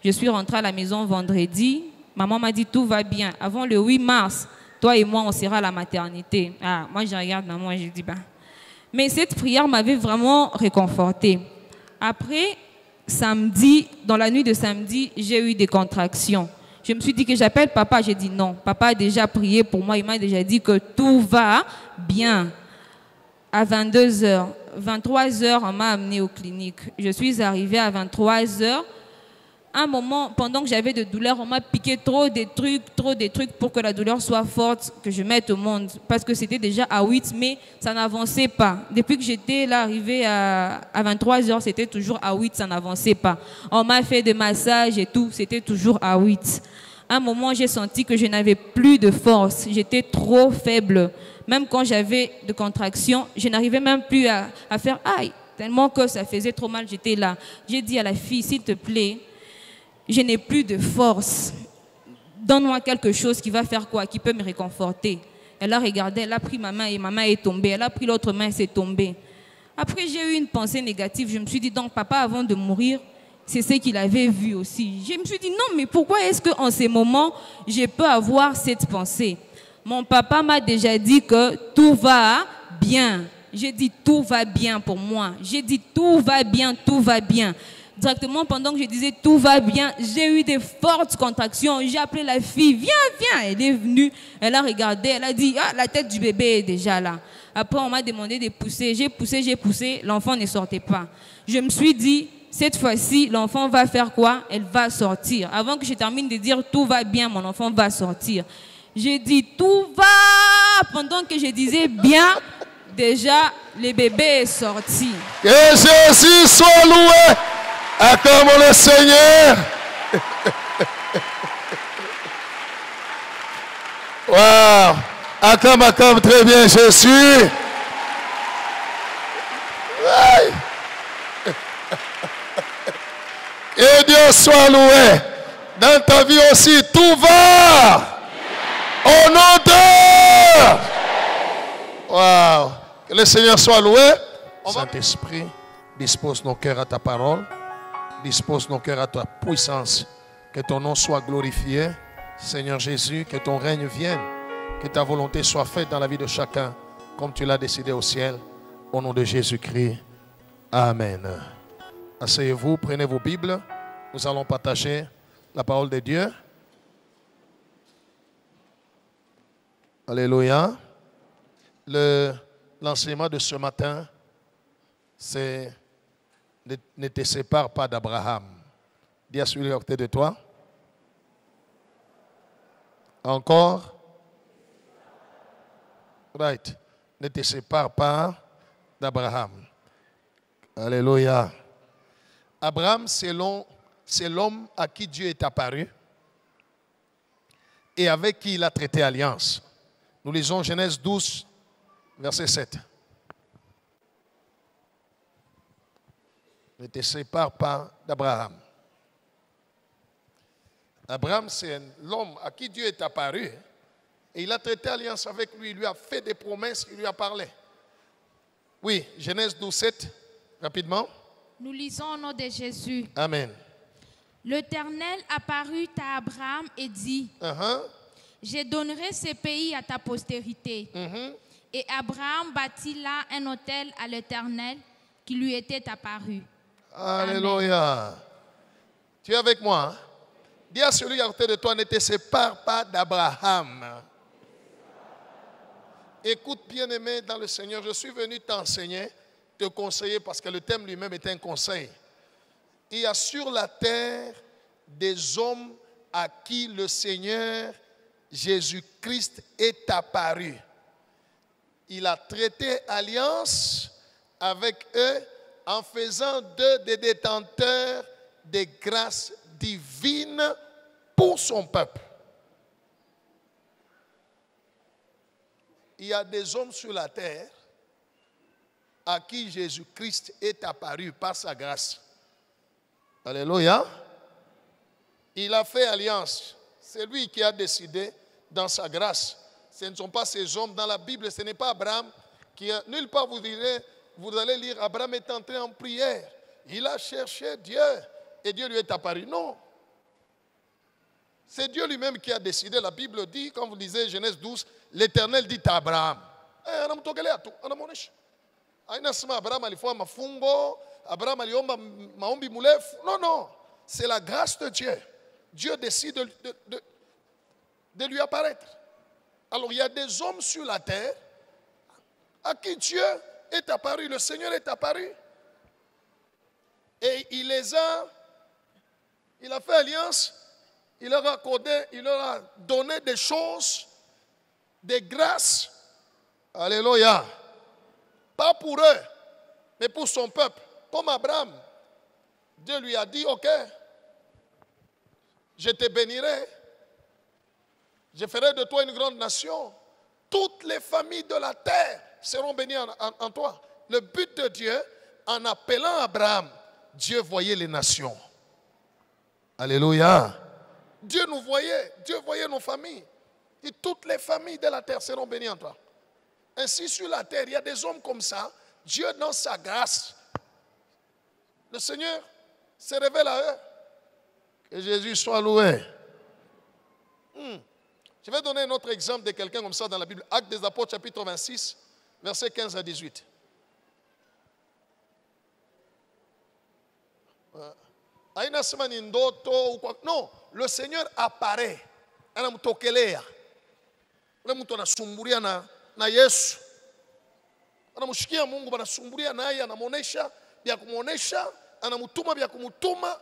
Je suis rentrée à la maison vendredi. Maman m'a dit, tout va bien. Avant le 8 mars, toi et moi, on sera à la maternité. Ah, moi, je regarde maman et je dis, ben. Mais cette prière m'avait vraiment réconfortée. Après, samedi, dans la nuit de samedi, j'ai eu des contractions. Je me suis dit que j'appelle papa. J'ai dit non. Papa a déjà prié pour moi. Il m'a déjà dit que tout va bien. À 22h, 23h, on m'a amenée aux cliniques. Je suis arrivée à 23h. Un moment, pendant que j'avais de douleurs, on m'a piqué trop des trucs pour que la douleur soit forte, que je mette au monde. Parce que c'était déjà à 8, mais ça n'avançait pas. Depuis que j'étais là, arrivée à 23h, c'était toujours à 8, ça n'avançait pas. On m'a fait des massages et tout, c'était toujours à 8. À un moment, j'ai senti que je n'avais plus de force. J'étais trop faible. Même quand j'avais de contractions, je n'arrivais même plus à faire aïe. Tellement que ça faisait trop mal, j'étais là. J'ai dit à la fille, s'il te plaît, je n'ai plus de force. Donne-moi quelque chose qui va faire quoi, qui peut me réconforter. Elle a regardé, elle a pris ma main et ma main est tombée. Elle a pris l'autre main et c'est tombé. Après, j'ai eu une pensée négative. Je me suis dit, donc papa, avant de mourir, c'est ce qu'il avait vu aussi. Je me suis dit, non, mais pourquoi est-ce qu'en ces moments, je peux avoir cette pensée? Mon papa m'a déjà dit que tout va bien. J'ai dit, tout va bien pour moi. J'ai dit, tout va bien, tout va bien. Directement, pendant que je disais tout va bien, j'ai eu des fortes contractions. J'ai appelé la fille, viens, viens. Elle est venue, elle a regardé, elle a dit, ah, la tête du bébé est déjà là. Après, on m'a demandé de pousser. J'ai poussé, l'enfant ne sortait pas. Je me suis dit, cette fois-ci, l'enfant va faire quoi? Elle va sortir. Avant que je termine de dire tout va bien, mon enfant va sortir. J'ai dit tout va. Pendant que je disais bien, déjà, le bébé est sorti. Que Jésus soit loué. Acclame le Seigneur. Wow. Acclame très bien Jésus. Et Dieu soit loué. Dans ta vie aussi, tout va. Au nom de... Wow. Que le Seigneur soit loué. Saint-Esprit, dispose nos cœurs à ta parole. Dispose nos cœurs à ta puissance. Que ton nom soit glorifié. Seigneur Jésus, que ton règne vienne. Que ta volonté soit faite dans la vie de chacun, comme tu l'as décidé au ciel. Au nom de Jésus-Christ. Amen. Asseyez-vous, prenez vos Bibles. Nous allons partager la parole de Dieu. Alléluia. L'enseignement de ce matin, c'est ne te sépare pas d'Abraham. Dis à celui à côté de toi. Encore. Right. Ne te sépare pas d'Abraham. Alléluia. Abraham, c'est l'homme à qui Dieu est apparu et avec qui il a traité alliance. Nous lisons Genèse 12, verset 7. Ne te sépare pas d'Abraham. Abraham, c'est l'homme à qui Dieu est apparu et il a traité alliance avec lui. Il lui a fait des promesses, il lui a parlé. Oui, Genèse 12, 7, rapidement. Nous lisons au nom de Jésus. Amen. L'Éternel apparut à Abraham et dit, je donnerai ce pays à ta postérité. Et Abraham bâtit là un autel à l'Éternel qui lui était apparu. Alléluia. Tu es avec moi? Hein? Dis à celui à côté de toi, ne te sépare pas d'Abraham. Écoute, bien-aimé dans le Seigneur, je suis venu t'enseigner, te conseiller, parce que le thème lui-même est un conseil. Il y a sur la terre des hommes à qui le Seigneur Jésus-Christ est apparu. Il a traité alliance avec eux en faisant d'eux des détenteurs des grâces divines pour son peuple. Il y a des hommes sur la terre à qui Jésus-Christ est apparu par sa grâce. Alléluia. Il a fait alliance. C'est lui qui a décidé dans sa grâce. Ce ne sont pas ces hommes dans la Bible. Ce n'est pas Abraham qui a... Nulle part vous allez lire Abraham est entré en prière. Il a cherché Dieu et Dieu lui est apparu. Non. C'est Dieu lui-même qui a décidé. La Bible dit, quand vous lisez Genèse 12, l'Éternel dit à Abraham. Abraham alifua mafungo, Abraham aliomba maombi murefu. Non, non. C'est la grâce de Dieu. Dieu décide de lui apparaître. Alors il y a des hommes sur la terre à qui Dieu est apparu, le Seigneur est apparu. Et il a fait alliance, il leur a accordé, il leur a donné des choses, des grâces. Alléluia. Pas pour eux, mais pour son peuple. Comme Abraham, Dieu lui a dit, ok, je te bénirai, je ferai de toi une grande nation. Toutes les familles de la terre seront bénies en toi. Le but de Dieu, en appelant Abraham, Dieu voyait les nations. Alléluia. Dieu nous voyait, Dieu voyait nos familles. Et toutes les familles de la terre seront bénies en toi. Ainsi sur la terre, il y a des hommes comme ça. Dieu dans sa grâce, le Seigneur se révèle à eux. Que Jésus soit loué. Je vais donner un autre exemple de quelqu'un comme ça dans la Bible. Actes des Apôtres, chapitre 26, versets 15 à 18. Non, le Seigneur apparaît. Anamtokelea. Ule mtu anasumbulia na Yesu. Anamshikia Mungu, anasumbulia naye, anamuonesha vya kumuonesha, anamutuma vya kumutuma.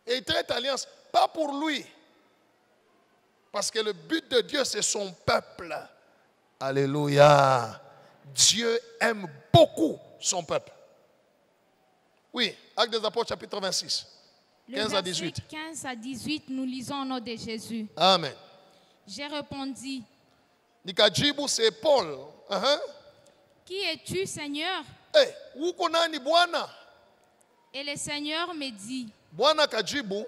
Et il traite alliance, pas pour lui. Parce que le but de Dieu, c'est son peuple. Alléluia. Dieu aime beaucoup son peuple. Oui, Actes des Apôtres, chapitre 26, 15 à 18. 15 à 18, nous lisons au nom de Jésus. Amen. J'ai répondu. Nikajibu, c'est Paul. Qui es-tu, Seigneur? Uko nani Bwana? Et le Seigneur me dit. Bwana kajibu.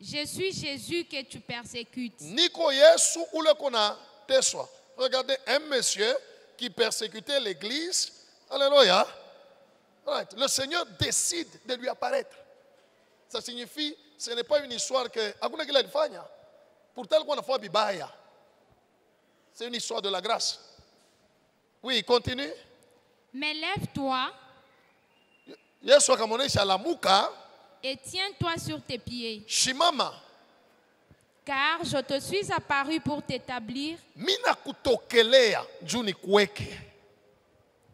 Je suis Jésus que tu persécutes. Niko Yesu ule kona teswa. Regardez un monsieur qui persécutait l'église. Alléluia. Right. Le Seigneur décide de lui apparaître. Ça signifie, ce n'est pas une histoire que hakuna kile alifanya. Pourtant alikuwa anafanya bibaya. C'est une histoire de la grâce. Oui, continue. Mais lève-toi Yesu akamwonyesha lamuka. et tiens-toi sur tes pieds. Shimama. Car je te suis apparu pour t'établir Mina kutokelea juu nikuweke.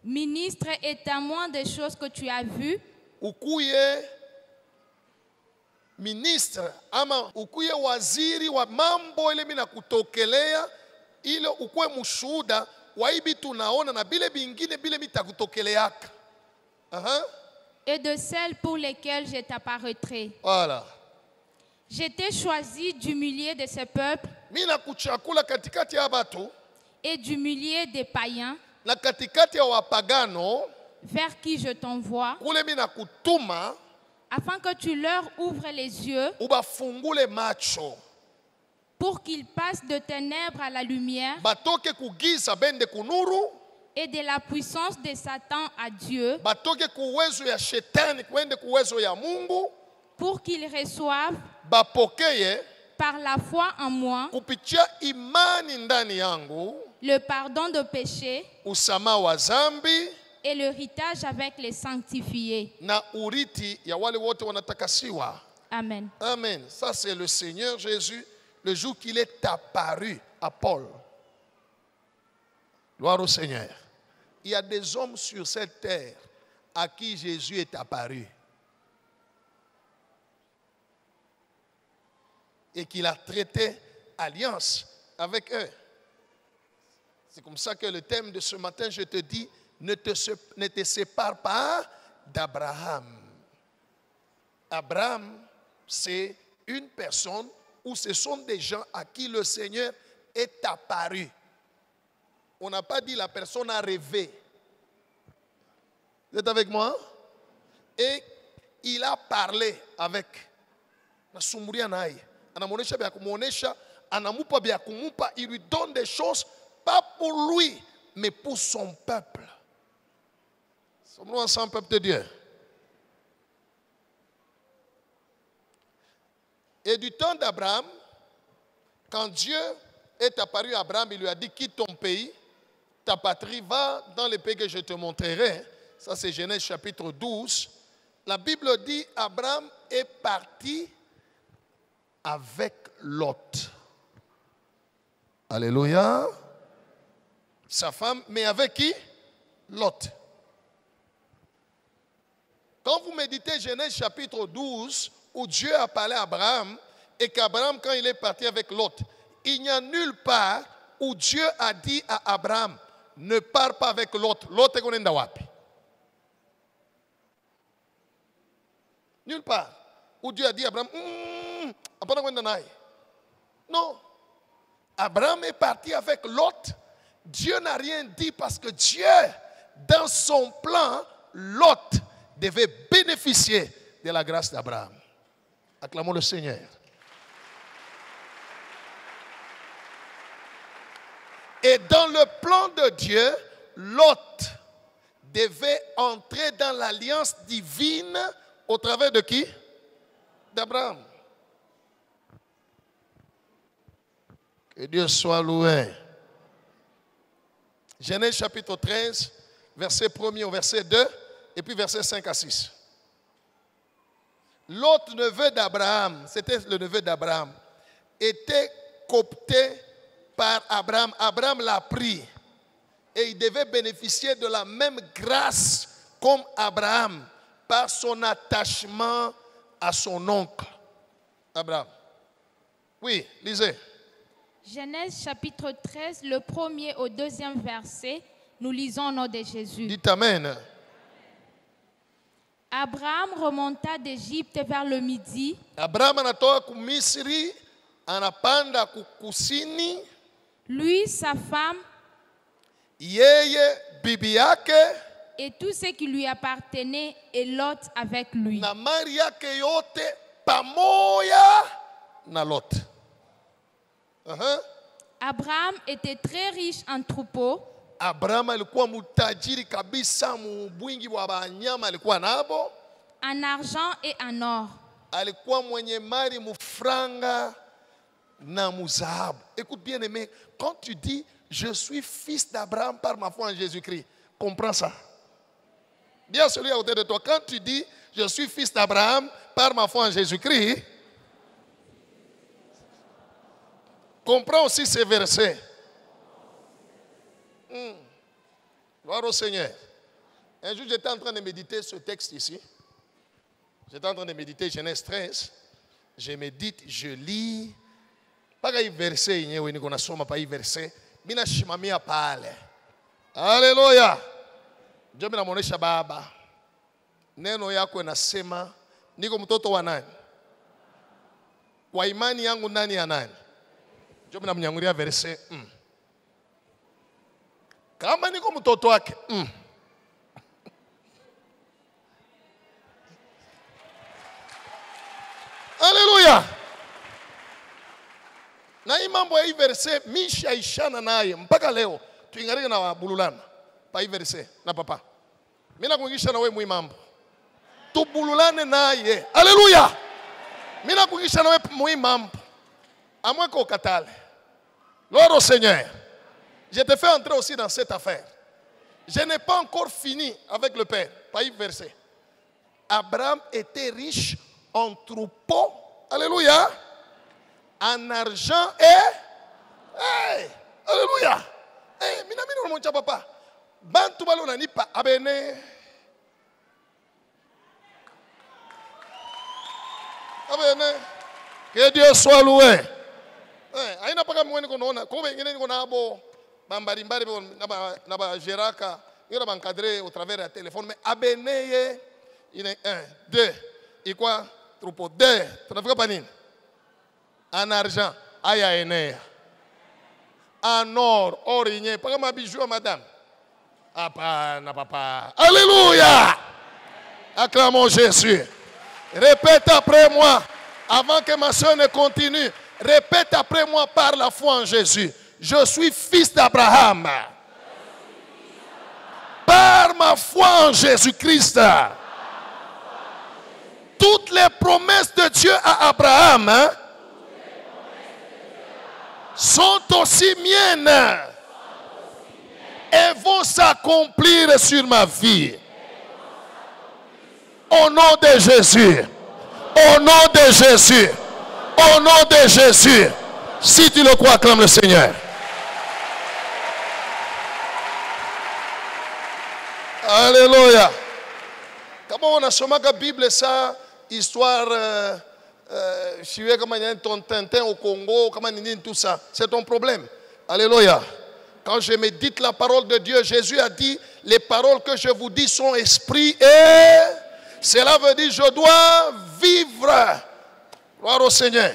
ministre et témoin des choses que tu as vues, Ukuye ministre ama ukuye waziri wa mambo ile mina kutokelea, ile ukuwe mushuhuda wa hivi tunaona na bile bingine bile mitakutokeleaka. et de celles pour lesquelles je t'apparaîtrai. Voilà. Je t'ai choisi du milieu de ce peuple Mina kuchakula katikati ya batu et du milieu des païens na katikati ya wapagano vers qui je t'envoie, kule mina kutuma afin que tu leur ouvres les yeux ubafungule macho pour qu'ils passent de ténèbres à la lumière batoke kugiza bende kunuru et de la puissance de Satan à Dieu, batoke kuwezo ya shetani kwende kuwezo ya Mungu, pour qu'ils reçoivent bapokeye par la foi en moi kupitia imani ndani yangu le pardon de péché usamaha wa zambi et l'héritage avec les sanctifiés. na uriti ya wale wote wanatakasiwa. Amen. Amen. Ça c'est le Seigneur Jésus le jour qu'il est apparu à Paul. Gloire au Seigneur. Il y a des hommes sur cette terre à qui Jésus est apparu et qu'il a traité alliance avec eux. C'est comme ça que le thème de ce matin, je te dis, ne te sépare pas d'Abraham. Abraham, c'est une personne ou ce sont des gens à qui le Seigneur est apparu. On n'a pas dit la personne a rêvé. Vous êtes avec moi? Et il a parlé avec. Il lui donne des choses, pas pour lui, mais pour son peuple. Sommes-nous ensemble, peuple de Dieu? Et du temps d'Abraham, quand Dieu est apparu à Abraham, il lui a dit, quitte ton pays, ta patrie, va dans le pays que je te montrerai. Ça c'est Genèse chapitre 12. La Bible dit, Abraham est parti avec Lot. Alléluia. Sa femme, mais avec qui? Lot. Quand vous méditez Genèse chapitre 12, où Dieu a parlé à Abraham, et qu'Abraham, quand il est parti avec Lot, il n'y a nulle part où Dieu a dit à Abraham, ne pars pas avec Lot. Lot est konenda wapi? Nulle part où Dieu a dit à Abraham, non. Abraham est parti avec Lot. Dieu n'a rien dit parce que Dieu, dans son plan, Lot devait bénéficier de la grâce d'Abraham. Acclamons le Seigneur. Et dans le plan de Dieu, Lot devait entrer dans l'alliance divine au travers de qui? D'Abraham. Que Dieu soit loué. Genèse chapitre 13, verset 1er au verset 2, et puis verset 5 à 6. L'autre neveu d'Abraham, c'était le neveu d'Abraham, était coopté par Abraham. Abraham l'a pris et il devait bénéficier de la même grâce comme Abraham par son attachement à son oncle. Abraham. Oui, lisez. Genèse chapitre 13, le 1er au 2e verset, nous lisons au nom de Jésus. Dites Amen. Abraham remonta d'Égypte vers le midi. Abraham anatoka kumisri, anapanda kusini. Lui, sa femme, yeye, bibi yake, et tout ce qui lui appartenait, et Lot avec lui. Na mali yake yote pamoja na Lot. Abraham était très riche en troupeaux, Abraham alikuwa mutajiri kabisa, mbwingi wa banyama alikuwa nabo. en argent et en or. Alikuwa mwenye mali mufranga na muzahabu. Écoute bien aimé, quand tu dis je suis fils d'Abraham par ma foi en Jésus-Christ, comprends ça. Dis à celui à côté de toi, quand tu dis je suis fils d'Abraham par ma foi en Jésus-Christ, comprends aussi ces versets. Gloire au Seigneur. Un jour, j'étais en train de méditer ce texte ici. J'étais en train de méditer Genèse 13. Je médite, je lis. Pas qu'il verset, il y a un soma pas verset. Mina shimamia pale. Alléluia. Dieu me namuonesha baba. Neno yako inasema niko mtoto wa nani? Kwa imani yangu ndani ya nani? Dieu me namnyangulia verset. Kama niko mtoto wake. Alléluia. Na hii mambo ya hii verse misha ishana naye mpaka leo tuingalie na bululana pa hii verse na papa. Mimi nakuingisha na wewe mwi mambo. Tubululane naye. Alléluia. Mimi nakuingisha na wewe mwi mambo. Amweko katale. Gloire au Seigneur. Je te fais entrer aussi dans cette affaire. Je n'ai pas encore fini avec le Père. Pas hii verse. Abraham était riche en troupeaux, alléluia, en argent et alléluia. Mina mon papa. Bantu balo nani pa abene. Abene. Que Dieu soit loué. Aina paka mweni konaona, ko bengine niko nabo bambari mbari na ba geraka, ngira ba encadrer au travers du téléphone, mais abene il est 1 2 et quoi? Troupeau 2, tu n'as pas nini? En argent, aya ene. En or, origné, pas comme un bijou, madame. Apana, papa. Alléluia. Acclamons Jésus. Répète après moi, avant que ma soeur ne continue. Répète après moi par la foi en Jésus. Je suis fils d'Abraham. Par ma foi en Jésus-Christ. Toutes les promesses de Dieu à Abraham sont aussi miennes et vont s'accomplir sur ma vie. Au nom de Jésus. Au nom de Jésus. Au nom de Jésus. Si tu le crois, acclame le Seigneur. Alléluia. Comment on a sommé la Bible ça? Histoire, je sais comment il y a un Tintin au Congo, comment il y a tout ça. C'est ton problème. Alléluia. Quand je médite la parole de Dieu, Jésus a dit, les paroles que je vous dis sont esprit et cela veut dire je dois vivre. Gloire au Seigneur.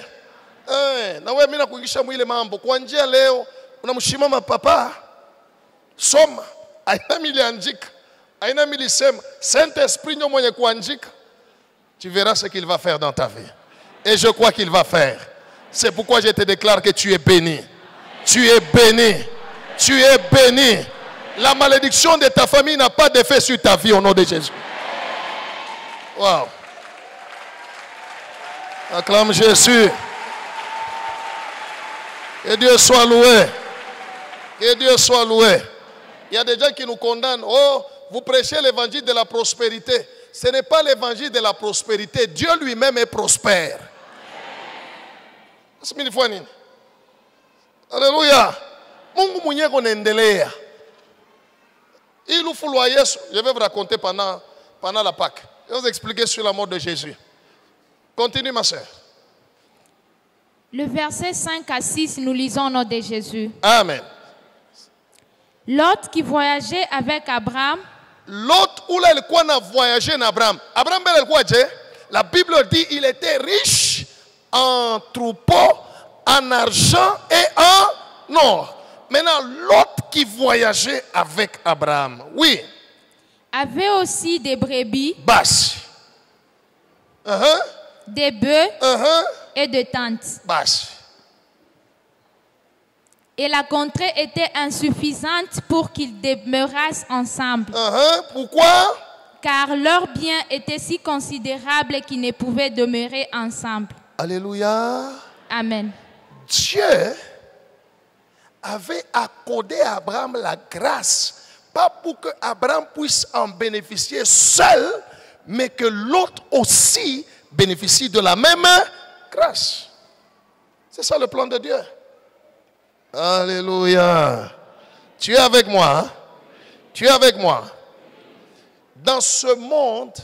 Na wewe mimi nakuingisha mwile mambo. Kwa njia leo unamshimama papa. Soma. Aina miliandika. Aina milisema. Saint-Esprit ndio mwenye kuandika. Tu verras ce qu'il va faire dans ta vie. Et je crois qu'il va faire. C'est pourquoi je te déclare que tu es béni. Tu es béni. Tu es béni. La malédiction de ta famille n'a pas d'effet sur ta vie au nom de Jésus. Wow. Acclame Jésus. Que Dieu soit loué. Que Dieu soit loué. Il y a des gens qui nous condamnent. Oh, vous prêchez l'évangile de la prospérité. Ce n'est pas l'évangile de la prospérité. Dieu lui-même est prospère. Alléluia. Mungu mwenye konaendelea. Il ufulwa Yesu. Je vais vous raconter pendant la Pâque. Je vais vous expliquer sur la mort de Jésus. Continue ma soeur. Le verset 5 à 6, nous lisons au nom de Jésus. Amen. Lot qui voyageait avec Abraham. Lot où il a voyagé avec Abraham. Abraham, la Bible dit il était riche en troupeaux, en argent et en or. Maintenant, Lot qui voyageait avec Abraham, oui, avait aussi des brebis, basse, des bœufs et de tentes. Basi. Et la contrée était insuffisante pour qu'ils demeurassent ensemble. Pourquoi? Car leurs biens étaient si considérables qu'ils ne pouvaient demeurer ensemble. Alléluia. Amen. Dieu avait accordé à Abraham la grâce, pas pour que Abraham puisse en bénéficier seul, mais que l'autre aussi bénéficie de la même grâce. C'est ça le plan de Dieu. Alléluia. Tu es avec moi, hein? Tu es avec moi. Dans ce monde,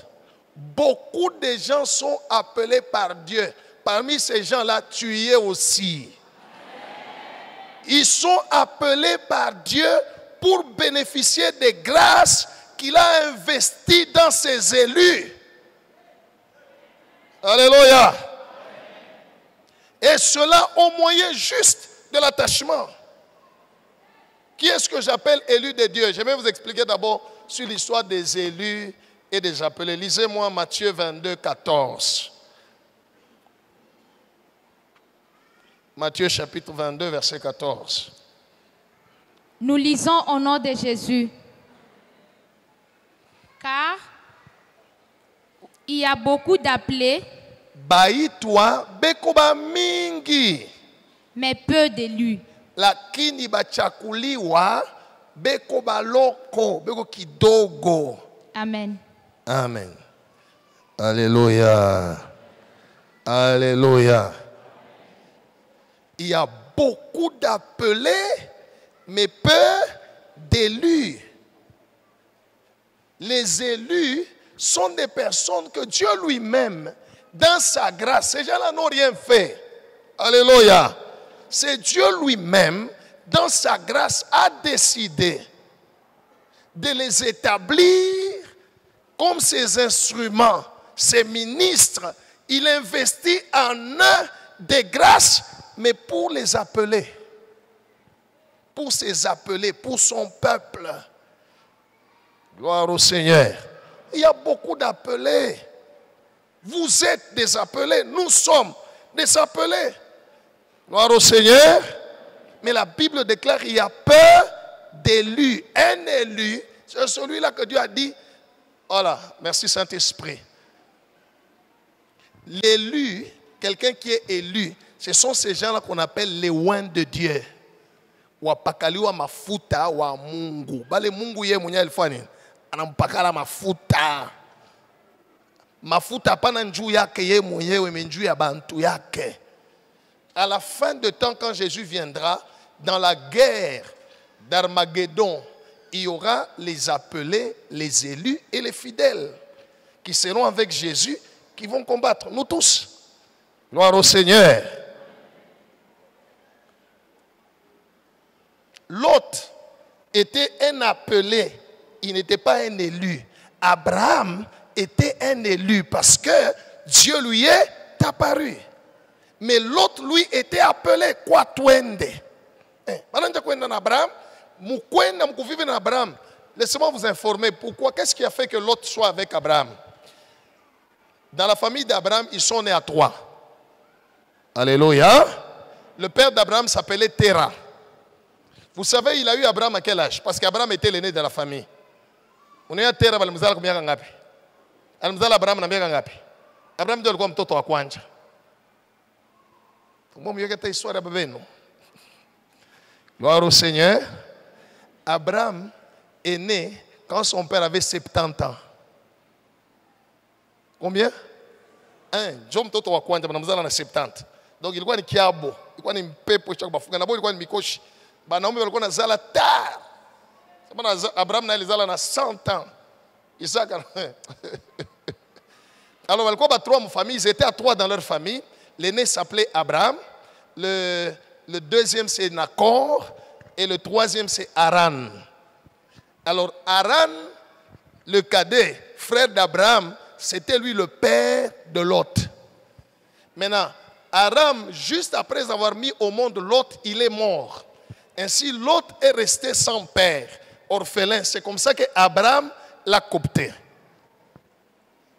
beaucoup de gens sont appelés par Dieu. Parmi ces gens-là, tu y es aussi. Ils sont appelés par Dieu pour bénéficier des grâces qu'il a investies dans ses élus. Alléluia. Et cela au moyen juste de l'attachement. Qui est-ce que j'appelle élu de Dieu? Je vais vous expliquer d'abord sur l'histoire des élus et des appelés. Lisez-moi Matthieu 22, 14. Matthieu chapitre 22, verset 14. Nous lisons au nom de Jésus. Car il y a beaucoup d'appelés, Baitwa bekoba mingi, mais peu d'élus. lakini bachakuliwa bekoba loko, beko kidogo. Amen. Amen. Alléluia. Alléluia. Il y a beaucoup d'appelés, mais peu d'élus. Les élus sont des personnes que Dieu lui-même, dans sa grâce, ces gens-là n'ont rien fait. Alléluia. C'est Dieu lui-même, dans sa grâce, a décidé de les établir comme ses instruments, ses ministres. Il investit en eux des grâces, mais pour les appeler, pour ses appelés, pour son peuple. Gloire au Seigneur. Il y a beaucoup d'appelés. Vous êtes des appelés, nous sommes des appelés. Gloire au Seigneur. Mais la Bible déclare qu'il y a peu d'élus. Un élu, c'est celui-là que Dieu a dit, voilà, merci Saint-Esprit. L'élu, quelqu'un qui est élu, ce sont ces gens-là qu'on appelle les oins de Dieu. Wapakaliwa mafuta wa Mungu. Bale Mungu ye mwenye alifanya anampakala mafuta. Mafuta pana njuu yake ye mwenyewe menjuu ya bantu yake. À la fin de temps, quand Jésus viendra, dans la guerre d'Armageddon, il y aura les appelés, les élus et les fidèles qui seront avec Jésus, qui vont combattre, nous tous. Gloire au Seigneur. Lot était un appelé, il n'était pas un élu. Abraham était un élu parce que Dieu lui est apparu. Mais l'autre, lui, était appelé quoi? Twende. Laissez-moi vous informer pourquoi. Qu'est-ce qui a fait que l'autre soit avec Abraham? Dans la famille d'Abraham, ils sont nés à 3. Alléluia. Le père d'Abraham s'appelait Terah. Vous savez, il a eu Abraham à quel âge? Parce qu'Abraham était l'aîné de la famille. On est à Terah, balimuzala combien ngapi? Alimuzala Abraham na miaka ngapi? Abraham ndio alikuwa mtoto wa kwanza. Gloire au Seigneur. Abraham est né quand son père avait 70 ans. Combien? Jom mtoto wa kwanza banamzala na 70. Donc ilikuwa ni kiabo, ilikuwa ni mpepo cha kubafunga na ilikuwa ni mikoshi. Banaume walikuwa nazala tar. Sababu Abraham na alizala na 100 ans. Isaac. Alors walikuwa ba 3 en famille, ils étaient à 3 dans leur famille. L'aîné s'appelait Abraham, le deuxième c'est Nacor et le troisième c'est Haran. Alors Haran, le cadet, frère d'Abraham, c'était lui le père de Lot. Maintenant, Haran, juste après avoir mis au monde Lot, il est mort. Ainsi, Lot est resté sans père, orphelin. C'est comme ça que Abraham l'a copté.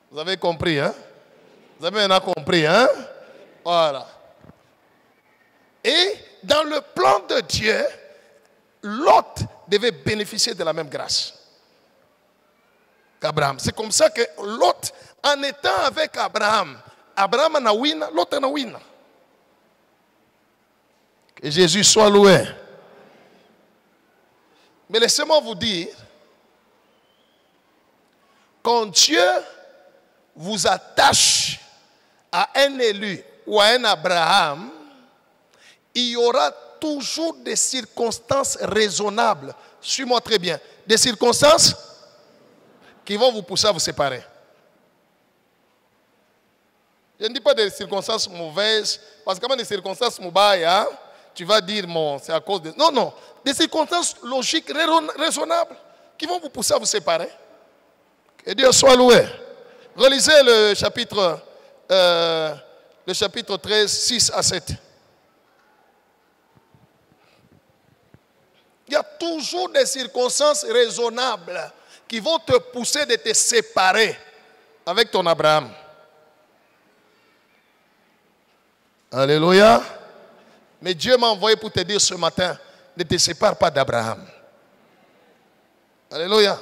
Vous avez compris, hein? Vous avez maintenant compris, hein? Voilà. Et dans le plan de Dieu, Lot devait bénéficier de la même grâce qu'Abraham. C'est comme ça que Lot, en étant avec Abraham, Abraham en a win, Lot en a win. Que Jésus soit loué. Mais laissez-moi vous dire, quand Dieu vous attache à un élu ou à un Abraham, il y aura toujours des circonstances raisonnables. Suis-moi très bien. Des circonstances qui vont vous pousser à vous séparer. Je ne dis pas des circonstances mauvaises, parce que quand des circonstances mauvaises, hein, tu vas dire, bon, c'est à cause de... Non, non. Des circonstances logiques, raisonnables, qui vont vous pousser à vous séparer. Que Dieu soit loué. Relisez le chapitre 13, 6 à 7. Il y a toujours des circonstances raisonnables qui vont te pousser de te séparer avec ton Abraham. Alléluia. Mais Dieu m'a envoyé pour te dire ce matin, ne te sépare pas d'Abraham. Alléluia.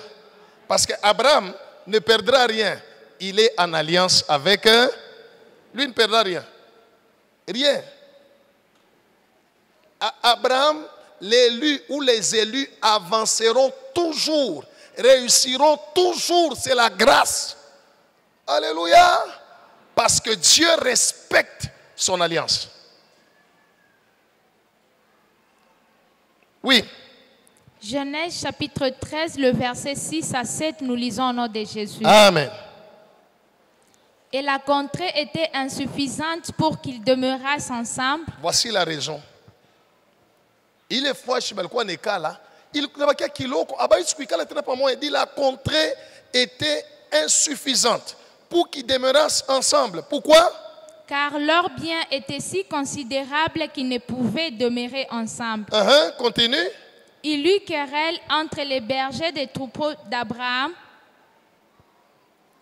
Parce qu'Abraham ne perdra rien. Il est en alliance avec eux. Lui ne perdra rien. Rien. Abraham, l'élu ou les élus avanceront toujours, réussiront toujours. C'est la grâce. Alléluia. Parce que Dieu respecte son alliance. Oui. Genèse chapitre 13, le verset 6 à 7, nous lisons au nom de Jésus. Amen. Et la contrée était insuffisante pour qu'ils demeurassent ensemble. Voici la raison. Il est fort, je ne là. Il dit la contrée était insuffisante pour qu'ils demeurassent ensemble. Pourquoi? Car leurs biens étaient si considérables qu'ils ne pouvaient demeurer ensemble. Continue. Il eut querelle entre les bergers des troupeaux d'Abraham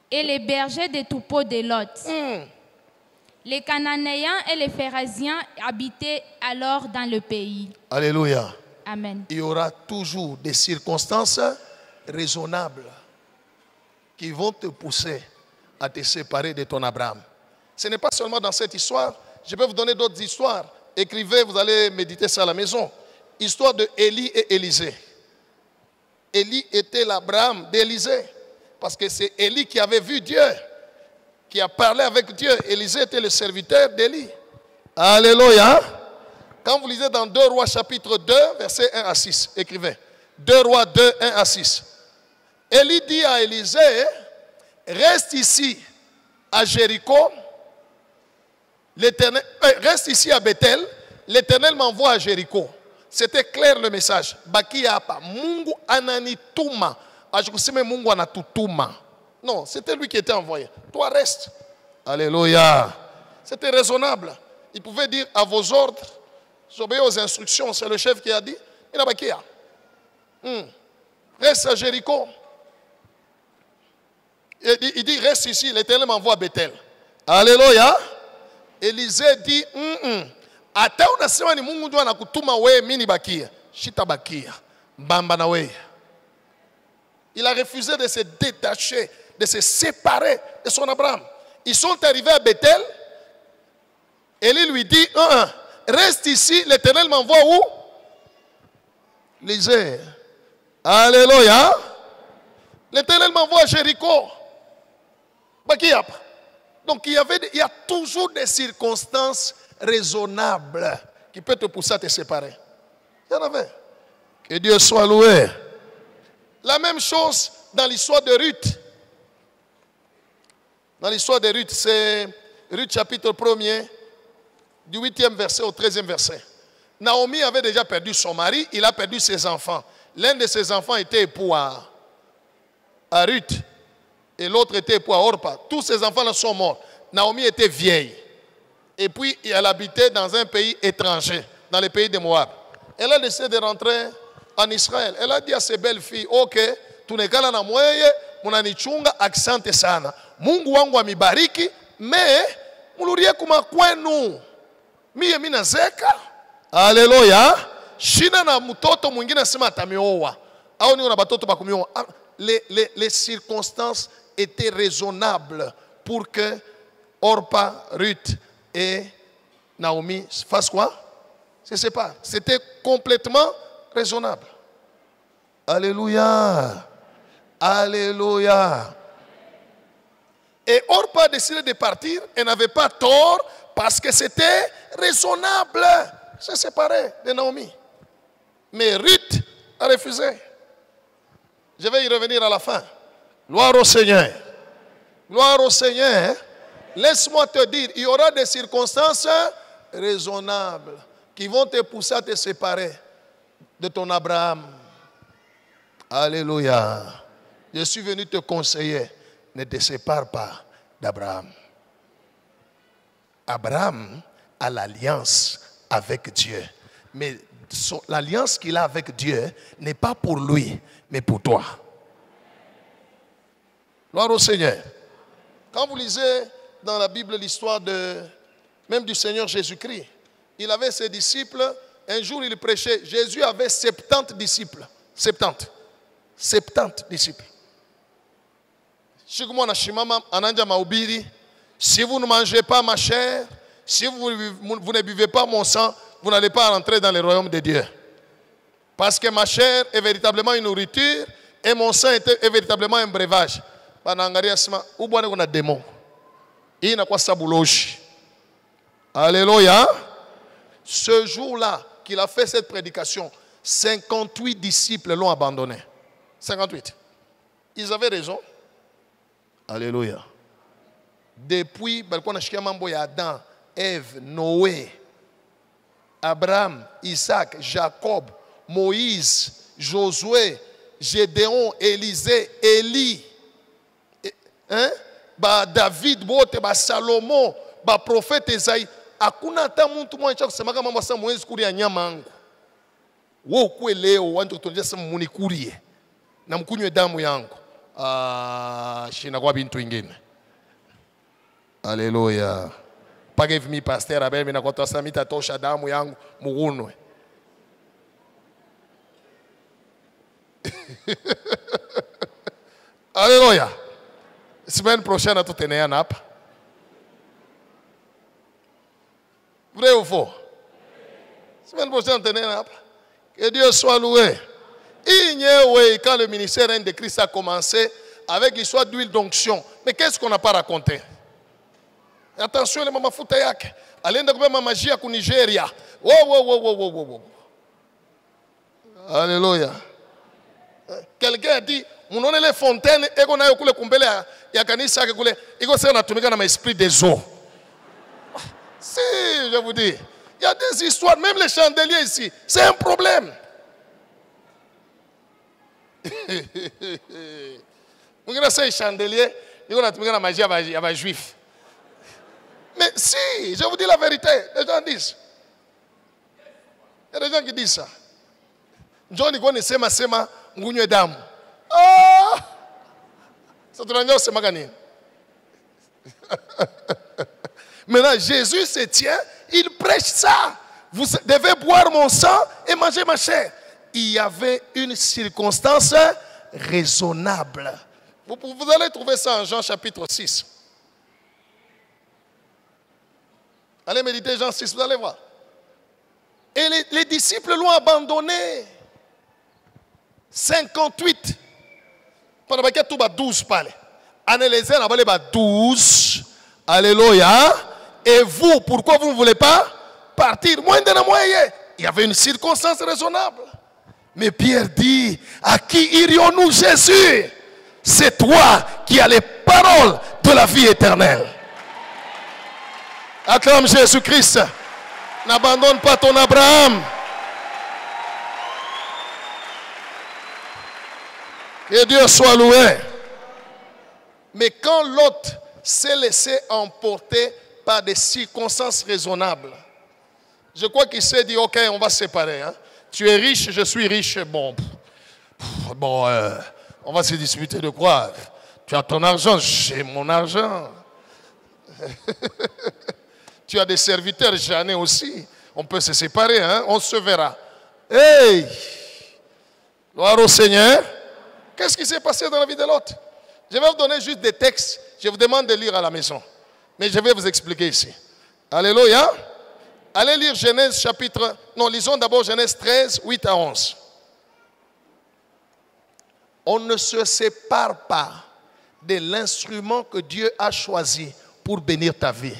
et les bergers des troupeaux de Lot. Les Cananéens et les Phérésiens habitaient alors dans le pays. Alléluia. Amen. Il y aura toujours des circonstances raisonnables qui vont te pousser à te séparer de ton Abraham. Ce n'est pas seulement dans cette histoire. Je peux vous donner d'autres histoires. Écrivez, vous allez méditer ça à la maison. Histoire de Élie et Élisée. Élie était l'Abraham d'Élisée. Parce que c'est Élie qui avait vu Dieu, qui a parlé avec Dieu. Élisée était le serviteur d'Élie. Alléluia. Quand vous lisez dans 2 Rois chapitre 2, versets 1 à 6, écrivez. 2 Rois 2, 1 à 6. Élie dit à Élisée, reste ici à Jéricho. Reste ici à Bethel. L'Éternel m'envoie à Jéricho. C'était clair le message. Baki hapa. Mungu ananituma. Ajukuseme Mungu anatutuma. Non, c'était lui qui était envoyé. Toi reste. Alléluia. C'était raisonnable. Il pouvait dire à vos ordres, j'obéis aux instructions. C'est le chef qui a dit. Il a baki. Reste à Jéricho. Il dit reste ici. L'Éternel m'envoie à Bethel. Alléluia. Élisée dit ata unasema ni Mungu ndio anakutuma wewe, mimi bakia shitabakia mbamba na wewe. Il a refusé de se détacher, de se séparer de son Abraham. Ils sont arrivés à Bethel. Élie lui dit reste ici, l'Éternel m'envoie où? Lisez. Alléluia. L'Éternel m'envoie à Jéricho. Bakia. Donc il y a toujours des circonstances raisonnables qui peuvent te pousser à te séparer. Il y en avait. Que Dieu soit loué. La même chose dans l'histoire de Ruth. Dans l'histoire de Ruth, c'est Ruth chapitre 1er, du 8e verset au 13e verset. Naomi avait déjà perdu son mari, il a perdu ses enfants. L'un de ses enfants était époux à Ruth et l'autre était époux à Orpa. Tous ses enfants sont morts. Naomi était vieille. Et puis, elle habitait dans un pays étranger, dans le pays de Moab. Elle a décidé de rentrer en Israël. Elle a dit à ses belles filles, ok, tunekala na mweye, munanichunga, asante sana. Mungu wangu amibariki, mais mulurie kuma kwenu. Mie mina zeka. Haleluya. Shina na mtoto mwingine sema atamioa. Au ni una batoto bakumioa. Les circonstances étaient raisonnables pour que Orpa, Ruth et Naomi fassent quoi? Se séparent. C'était complètement raisonnable. Alléluia. Alléluia. Et Orpa a décidé de partir. Elle n'avait pas tort parce que c'était raisonnable. Se séparer de Naomi. Mais Ruth a refusé. Je vais y revenir à la fin. Gloire au Seigneur. Gloire au Seigneur. Laisse-moi te dire, il y aura des circonstances raisonnables qui vont te pousser à te séparer de ton Abraham. Alléluia. Je suis venu te conseiller, ne te sépare pas d'Abraham. Abraham a l'alliance avec Dieu. Mais l'alliance qu'il a avec Dieu n'est pas pour lui, mais pour toi. Gloire au Seigneur. Quand vous lisez dans la Bible l'histoire même du Seigneur Jésus-Christ, il avait ses disciples, un jour il prêchait, Jésus avait 70 disciples. 70 disciples. Si vous ne mangez pas ma chair, si vous ne buvez pas mon sang, vous n'allez pas rentrer dans le royaume de Dieu. Parce que ma chair est véritablement une nourriture et mon sang est véritablement un breuvage. Alléluia. Ce jour-là qu'il a fait cette prédication, 58 disciples l'ont abandonné. 58. Ils avaient raison. Alléluia. Depuis, Adam, Ève, Noé, Abraham, Isaac, Jacob, Moïse, Josué, Gédéon, Élisée, Élie, David, Salomon, prophète Esaïe. Hakuna hata mtu mmoja kusemaga mambo sasa mwezi kuria nyama yangu. Wewe ukue leo wantu kutonja sema munikurie na mkunywe damu yangu. Shina kwa bintu ingine. Haleluya. Page hivi mi pastor abe mimi nakotoa sasa mitatosha damu yangu mugunwe. Alléluia. Semaine prochaine tutaneana hapa. Vrai ou faux? Semaine prochaine tutaneana hapa. Que Dieu soit loué. Quand le ministère de Christ a commencé avec l'histoire d'huile d'onction, mais qu'est-ce qu'on n'a pas raconté? Attention les mamas foutayak. Alienda kubeba magia ku Nigeria. Wow. Alléluia. Quelqu'un a dit, munaone les fontaines eko nayo kule kumbele ya kanisa yake kule iko sasa natumika na maesprit des eaux. Si, je vous dis, il y a des histoires, même les chandeliers ici, c'est un problème. Vous avez un chandelier, il y a la magie à les juifs. Mais si, je vous dis la vérité, les gens disent. Il y a des gens qui disent ça. John Igoni sema ngunywe damu. Ça te rend c'est magani. Maintenant, Jésus se tient, il prêche ça. Vous devez boire mon sang et manger ma chair. Il y avait une circonstance raisonnable. Vous allez trouver ça en Jean chapitre 6. Allez méditer Jean 6, vous allez voir. Et les disciples l'ont abandonné. 58. Pendant qu'il y a tout 12 palais. Analysez, on a 12. Alléluia. Et vous, pourquoi vous ne voulez pas partir? Il y avait une circonstance raisonnable. Mais Pierre dit, à qui irions-nous, Jésus? C'est toi qui as les paroles de la vie éternelle. Acclame Jésus-Christ. N'abandonne pas ton Abraham. Que Dieu soit loué. Mais quand l'autre s'est laissé emporter par des circonstances raisonnables, je crois qu'il s'est dit, ok, on va se séparer. Hein. Tu es riche, je suis riche. Bon, on va se disputer de quoi? Tu as ton argent, j'ai mon argent. Tu as des serviteurs Jeannet aussi. On peut se séparer, hein? On se verra. Hey! Gloire au Seigneur. Qu'est-ce qui s'est passé dans la vie de l'autre? Je vais vous donner juste des textes. Je vous demande de lire à la maison. Mais je vais vous expliquer ici. Alléluia. Allez lire Genèse chapitre... Non, lisons d'abord Genèse 13, 8 à 11. On ne se sépare pas de l'instrument que Dieu a choisi pour bénir ta vie.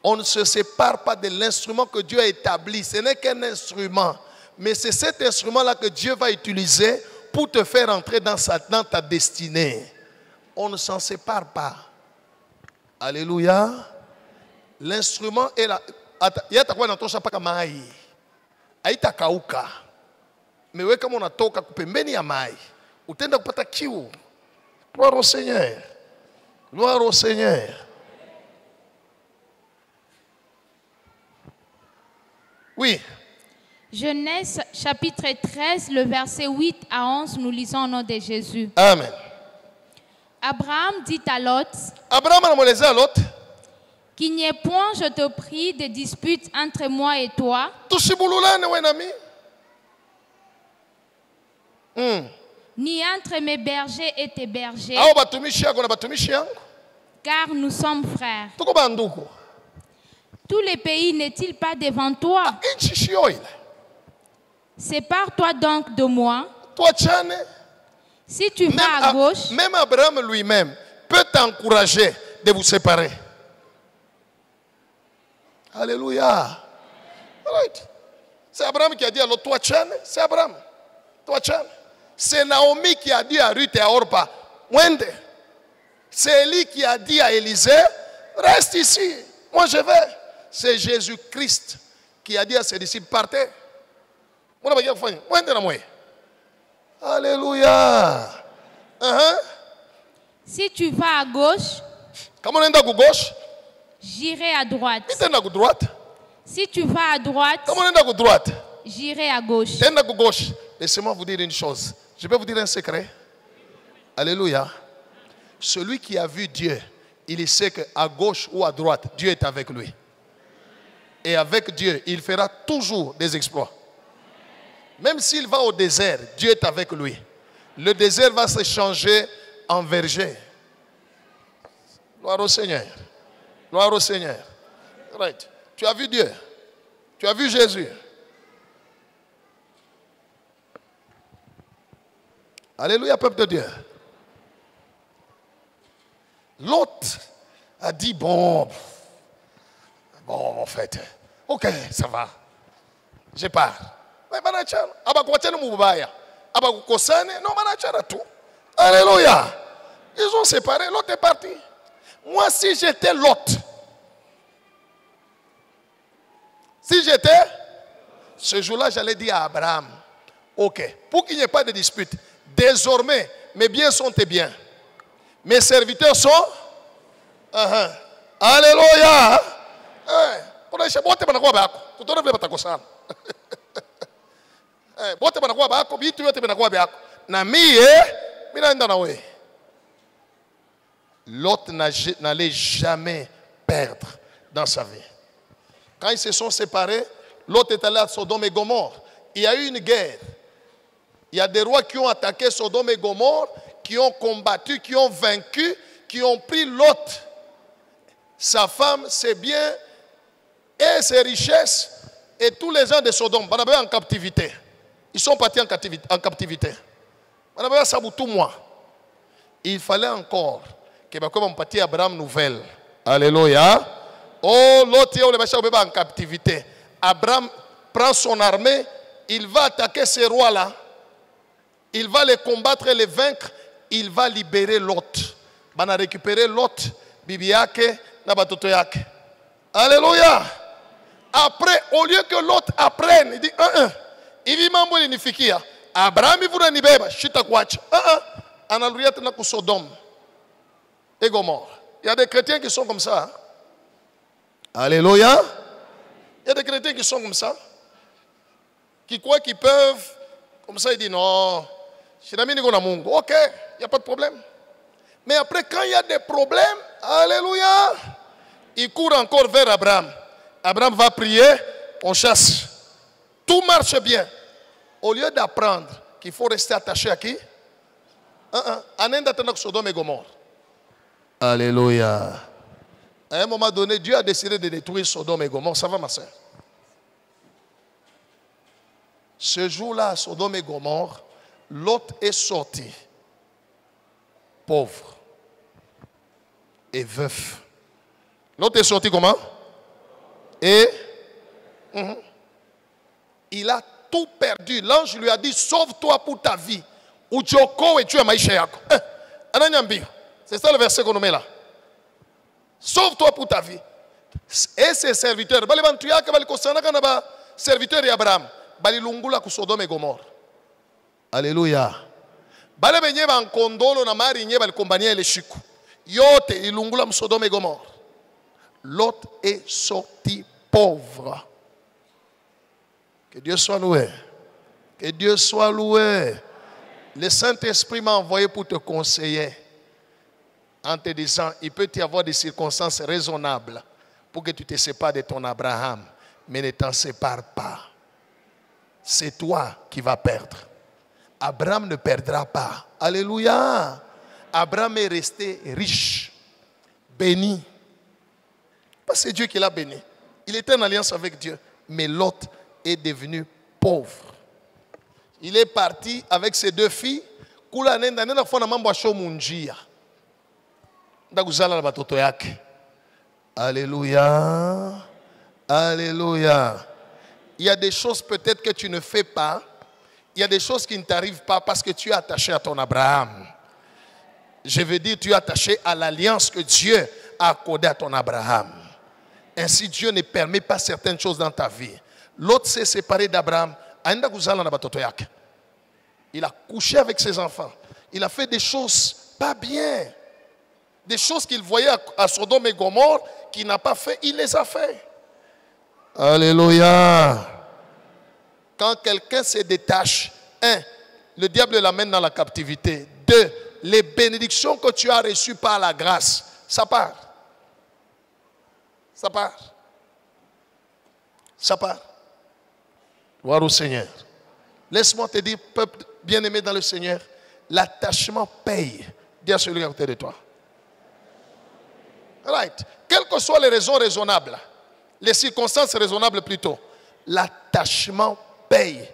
On ne se sépare pas de l'instrument que Dieu a établi. Ce n'est qu'un instrument. Mais c'est cet instrument-là que Dieu va utiliser pour te faire entrer dans ta destinée. On ne s'en sépare pas. Alléluia. L'instrument est là. Yatakuwa natosha paka mai. Haitakauka. Mais kama unatoka kupembeni ya mai, utenda kupata kiu. Gloire au Seigneur. Gloire au Seigneur. Oui. Genèse chapitre 13, le verset 8 à 11, nous lisons au nom de Jésus. Amen. Abraham dit à Lot, Abraham a Lot, qu'il n'y ait point, je te prie, de dispute entre moi et toi, ni entre mes bergers et tes bergers, car nous sommes frères. Tous les pays n'est-il pas devant toi? Sépare-toi donc de moi. Si tu vas à gauche, même Abraham lui-même peut t'encourager de vous séparer. Alléluia. Right. C'est Abraham qui a dit à l'autre, toi Tchane, c'est Abraham. Toi Tchane. C'est Naomi qui a dit à Ruth et à Orpa, Wende. C'est Élie qui a dit à Élisée, reste ici, moi je vais. C'est Jésus-Christ qui a dit à ses disciples, partez. Alléluia. Si tu vas à gauche, j'irai à droite. Si tu vas à droite, j'irai à gauche. Laissez-moi vous dire une chose. Je vais vous dire un secret. Alléluia. Celui qui a vu Dieu, il sait qu'à gauche ou à droite, Dieu est avec lui. Et avec Dieu, il fera toujours des exploits. Même s'il va au désert, Dieu est avec lui. Le désert va se changer en verger. Gloire au Seigneur. Gloire au Seigneur. Right. Tu as vu Dieu. Tu as vu Jésus. Alléluia, peuple de Dieu. L'autre a dit, bon, en fait, ok, ça va. Je pars. Alléluia. Ils ont séparé, l'autre est parti. Moi, si j'étais Lot, ce jour-là, j'allais dire à Abraham, ok, pour qu'il n'y ait pas de dispute, désormais, mes biens sont tes biens. Mes serviteurs sont... Alléluia. L'autre n'allait jamais perdre dans sa vie. Quand ils se sont séparés, l'autre est allé à Sodome et Gomorrhe. Il y a eu une guerre. Il y a des rois qui ont attaqué Sodome et Gomorrhe, qui ont combattu, qui ont vaincu, qui ont pris Lot, sa femme, ses biens et ses richesses, et tous les gens de Sodome, en captivité. Ils sont partis en captivité. Il fallait encore que Abraham nouvelle. Alléluia. Oh, l'autre est en captivité. Abraham prend son armée, il va attaquer ces rois-là. Il va les combattre et les vaincre. Il va libérer Lot. Il va récupérer Lot, Bibiake, Nabatotoyake. Alléluia. Après, au lieu que Lot apprenne, il dit, il vit mambo l'inifikia. Abraham, il voulait nibeba, chita kwach. Analouria tena ku Sodome et Gomorrhe. Il y a des chrétiens qui sont comme ça. Alléluia. Il y a des chrétiens qui sont comme ça. Qui croient qu'ils peuvent, comme ça, ils disent non. Ok, il n'y a pas de problème. Mais après, quand il y a des problèmes, alléluia, il court encore vers Abraham. Abraham va prier, on chasse. Tout marche bien. Au lieu d'apprendre qu'il faut rester attaché à qui? Sodome et Gomorrhe. Alléluia. À un moment donné, Dieu a décidé de détruire Sodome et Gomorrhe. Ça va, ma soeur? Ce jour-là, à Sodome et Gomorrhe, Lot est sorti, pauvre et veuf. Lot est sorti comment? Et il a tout perdu. L'ange lui a dit, sauve-toi pour ta vie. Ou tu es tu es maïcha. C'est ça le verset qu'on nous met là. Sauve-toi pour ta vie. Et ses serviteurs, serviteurs d'Abraham, balilungula ku Sodome et Gomorrhe. Alléluia. Bale benye ba nkondolo na mari nye balikombania ile shiku. Yote ilungula mu Sodome et Gomorrhe. Lot est sorti pauvre. Que Dieu soit loué. Que Dieu soit loué. Le Saint-Esprit m'a envoyé pour te conseiller en te disant, il peut y avoir des circonstances raisonnables pour que tu te sépares de ton Abraham, mais ne t'en sépare pas. C'est toi qui vas perdre. Abraham ne perdra pas. Alléluia. Abraham est resté riche, béni. Parce que c'est Dieu qui l'a béni. Il était en alliance avec Dieu, mais Lot est devenu pauvre. Il est parti avec ses deux filles. Alléluia. Alléluia. Il y a des choses peut-être que tu ne fais pas. Il y a des choses qui ne t'arrivent pas parce que tu es attaché à ton Abraham. Je veux dire, tu es attaché à l'alliance que Dieu a accordée à ton Abraham. Ainsi, Dieu ne permet pas certaines choses dans ta vie. L'autre s'est séparé d'Abraham. Il a couché avec ses enfants. Il a fait des choses pas bien. Des choses qu'il voyait à Sodome et Gomorrhe qu'il n'a pas fait, il les a fait. Alléluia. Quand quelqu'un se détache, le diable l'amène dans la captivité. 2, les bénédictions que tu as reçues par la grâce, ça part. Ça part. Ça part. Gloire au Seigneur. Laisse-moi te dire, peuple bien-aimé dans le Seigneur, l'attachement paye. Dis à celui à côté de toi. Right. Quelles que soient les raisons raisonnables, les circonstances raisonnables plutôt, l'attachement paye.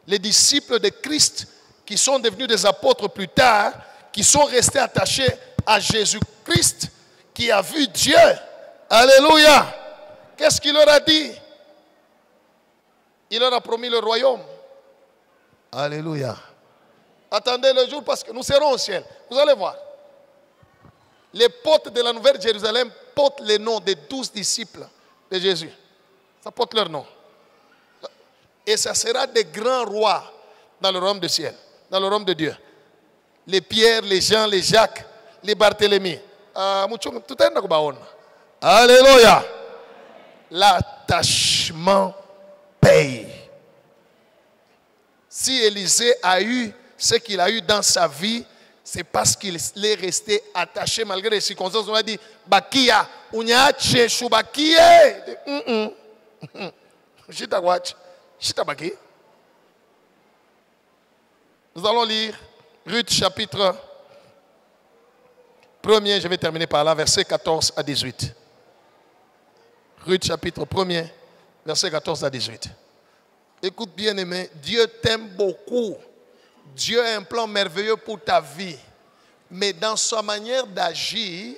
Les disciples de Christ qui sont devenus des apôtres plus tard, qui sont restés attachés à Jésus-Christ, qui a vu Dieu. Alléluia. Qu'est-ce qu'il leur a dit? Il leur a promis le royaume. Alléluia. Attendez le jour parce que nous serons au ciel. Vous allez voir. Les portes de la Nouvelle Jérusalem portent les noms des 12 disciples de Jésus. Ça porte leur nom. Et ça sera des grands rois dans le royaume du ciel, dans le royaume de Dieu. Les Pierre, les Jean, les Jacques, les Barthélemy. Alléluia. L'attachement paye. Si Élisée a eu ce qu'il a eu dans sa vie, c'est parce qu'il est resté attaché malgré les circonstances. On a dit, Bakia, unyache, shubakie. Nous allons lire Ruth chapitre 1er, je vais terminer par là, versets 14 à 18. Ruth chapitre 1er, versets 14 à 18. Écoute bien aimé, Dieu t'aime beaucoup. Dieu a un plan merveilleux pour ta vie. Mais dans sa manière d'agir,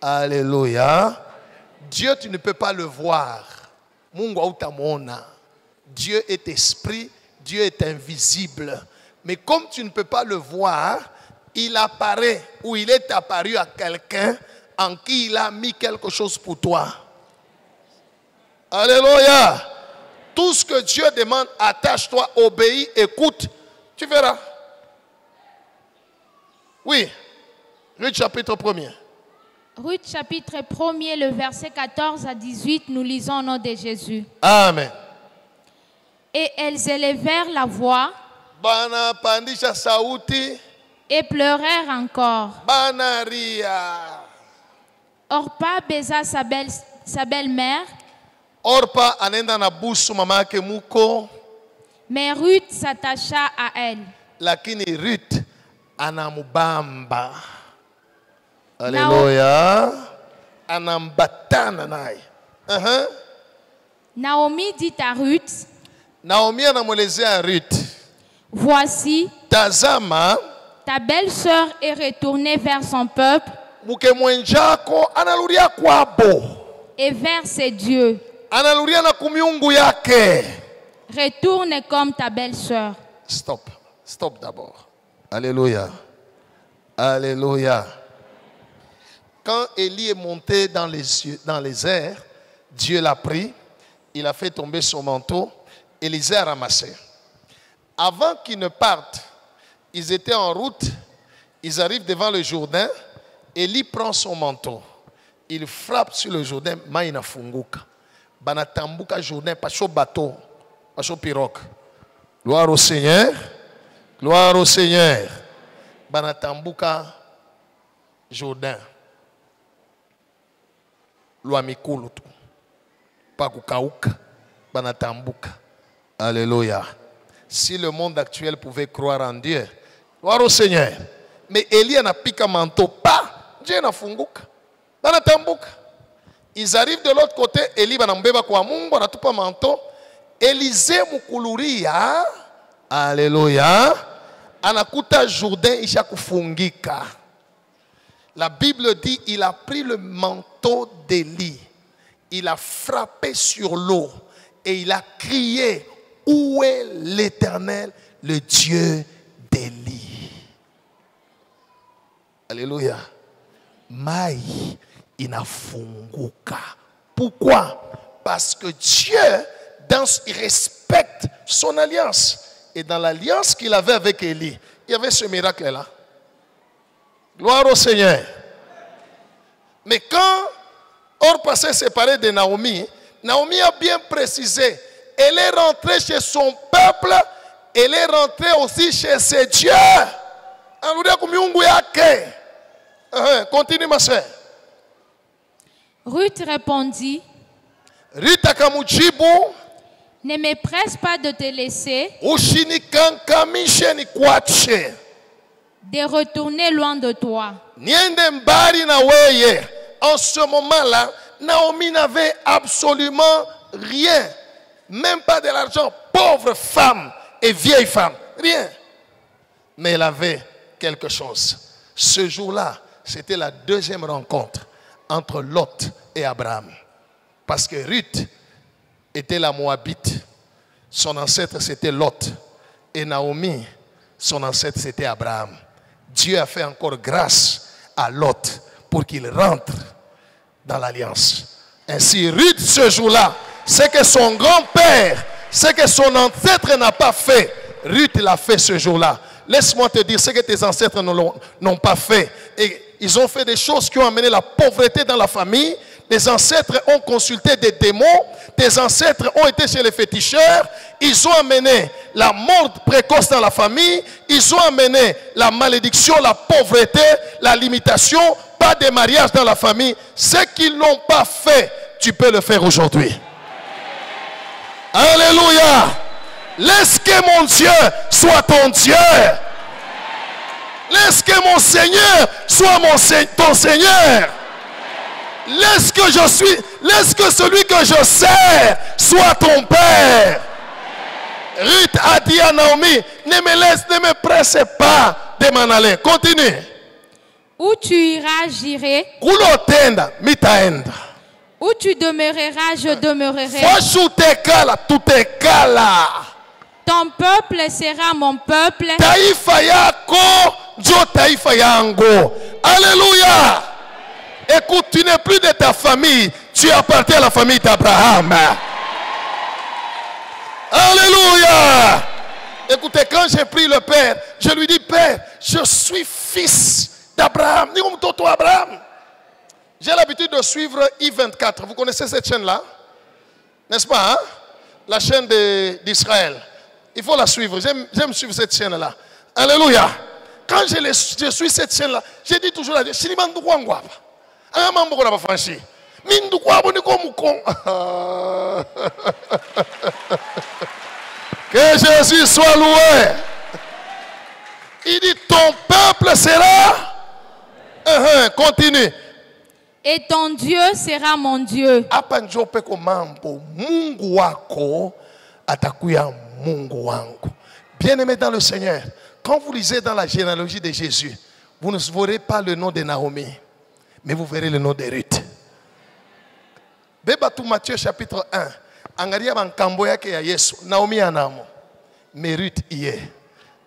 alléluia, Dieu tu ne peux pas le voir. Dieu est esprit, Dieu est invisible. Mais comme tu ne peux pas le voir, il apparaît ou il est apparu à quelqu'un en qui il a mis quelque chose pour toi. Alléluia. Tout ce que Dieu demande, attache-toi, obéis, écoute, tu verras. Oui. Ruth chapitre 1er. Ruth chapitre 1er, le verset 14 à 18, nous lisons au nom de Jésus. Amen. Et elles élevèrent la voix. et pleurèrent encore. Banaria. Orpa baisa sa belle-mère, Orpa anenda na busu mama yake muko. mais Ruth s'attacha à elle. Lakini Ruth anamubamba. Alléluia. Anambatana naye. Naomi dit à Ruth, Naomi anamwelezea Ruth, voici, tazama, ta belle-sœur est retournée vers son peuple mke mwenjako analuria kwabo, et vers ses dieux. analuria na kumiungu yake. Retourne comme ta belle-sœur. Stop d'abord. Alléluia. Alléluia. Quand Élie est monté dans les airs, Dieu l'a pris, il a fait tomber son manteau, Élisée a ramassé. Avant qu'ils ne partent, ils étaient en route, ils arrivent devant le Jourdain, Élie prend son manteau, il frappe sur le Jourdain, maïna funguka, banatambuka Jourdain, pacho bateau, pacho pirogue. Gloire au Seigneur, gloire au Seigneur. Banatambuka Jourdain. Luamikulu tu. Pakukauka. Banatambuka. Alléluia. Si le monde actuel pouvait croire en Dieu, gloire au Seigneur. Mais Élie n'a pika manteau, pas Dieu n'a funguka. Banatambuka. Ils arrivent de l'autre côté, Élie banambeba kwa Mungu, banatupa manteau. Élisée mukuluria. Alléluia. Anakuta Jourdain isha kufungika. La Bible dit, il a pris le manteau d'Élie, il a frappé sur l'eau et il a crié, où est l'Éternel, le Dieu d'Élie? Alléluia. Mai inafunguka. Pourquoi? Parce que Dieu, il respecte son alliance. Et dans l'alliance qu'il avait avec Élie, il y avait ce miracle-là. Gloire au Seigneur. Mais quand Orpa s'est séparé de Naomi, Naomi a bien précisé, elle est rentrée chez son peuple, elle est rentrée aussi chez ses dieux. Continue ma soeur. Ruth répondit, Ruth akamujibu, ne me presse pas de te laisser, de retourner loin de toi. En ce moment-là, Naomi n'avait absolument rien, même pas de l'argent. Pauvre femme et vieille femme, rien. Mais elle avait quelque chose. Ce jour-là, c'était la deuxième rencontre entre Lot et Abraham. Parce que Ruth était la Moabite. Son ancêtre, c'était Lot. Et Naomi, son ancêtre, c'était Abraham. Dieu a fait encore grâce à Lot pour qu'il rentre dans l'alliance. Ainsi, Ruth, ce jour-là, ce que son grand-père, ce que son ancêtre n'a pas fait, Ruth l'a fait ce jour-là. Laisse-moi te dire ce que tes ancêtres n'ont pas fait. Et ils ont fait des choses qui ont amené la pauvreté dans la famille. Tes ancêtres ont consulté des démons. Tes ancêtres ont été chez les féticheurs. Ils ont amené la mort précoce dans la famille. Ils ont amené la malédiction, la pauvreté, la limitation. Pas de mariage dans la famille. Ce qu'ils n'ont pas fait, tu peux le faire aujourd'hui. Alléluia. Laisse que mon Dieu soit ton Dieu. Laisse que mon Seigneur soit ton Seigneur. Laisse que celui que je sers soit ton Père. Ruth a dit à Naomi, ne me presse pas de m'en aller. Continue. Où tu iras, j'irai. Où tu demeureras, je demeurerai. Ton peuple sera mon peuple. Alléluia. Écoute, tu n'es plus de ta famille, tu appartiens à la famille d'Abraham. Alléluia. Écoutez, quand j'ai pris le Père, je lui dis, Père, je suis fils d'Abraham. J'ai l'habitude de suivre I24. Vous connaissez cette chaîne-là? N'est-ce pas? Hein? La chaîne d'Israël. Il faut la suivre. J'aime suivre cette chaîne-là. Alléluia. quand je suis cette scène-là, j'ai dit toujours à Dieu, si je suis quoi, que Jésus soit loué. Il dit, ton peuple sera. Continue. Et ton Dieu sera mon Dieu. Bien-aimé dans le Seigneur, quand vous lisez dans la généalogie de Jésus, vous ne verrez pas le nom de Naomi, mais vous verrez le nom de Ruth. Beba tout Matthieu chapitre 1. Angaria bankambo yake ya Yesu. Naomi anamo. Mais Ruth y est.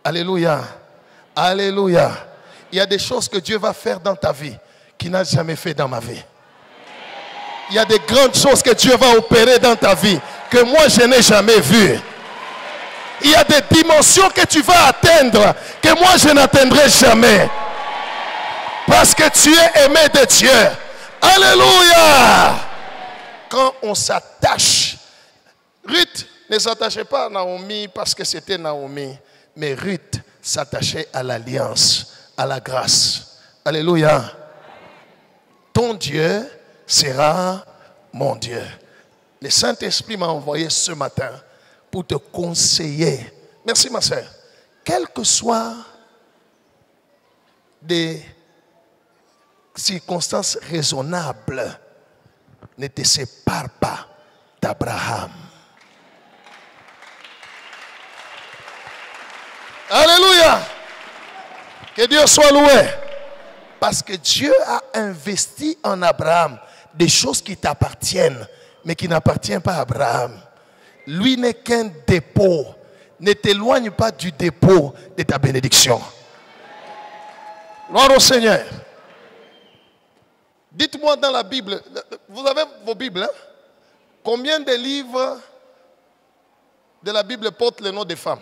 Alléluia. Alléluia. Il y a des choses que Dieu va faire dans ta vie qu'il n'a jamais fait dans ma vie. Il y a des grandes choses que Dieu va opérer dans ta vie que moi je n'ai jamais vues. Il y a des dimensions que tu vas atteindre que moi je n'atteindrai jamais. Parce que tu es aimé de Dieu. Alléluia. Quand on s'attache, Ruth ne s'attachait pas à Naomi parce que c'était Naomi, mais Ruth s'attachait à l'alliance, à la grâce. Alléluia. Ton Dieu sera mon Dieu. Le Saint-Esprit m'a envoyé ce matin pour te conseiller. Merci ma soeur. Quelles que soient des circonstances raisonnables, ne te sépare pas d'Abraham. Alléluia. Que Dieu soit loué. Parce que Dieu a investi en Abraham des choses qui t'appartiennent, mais qui n'appartiennent pas à Abraham. Lui n'est qu'un dépôt. Ne t'éloigne pas du dépôt de ta bénédiction. Gloire au Seigneur. Dites-moi dans la Bible, vous avez vos Bibles, hein? Combien de livres de la Bible portent le nom des femmes?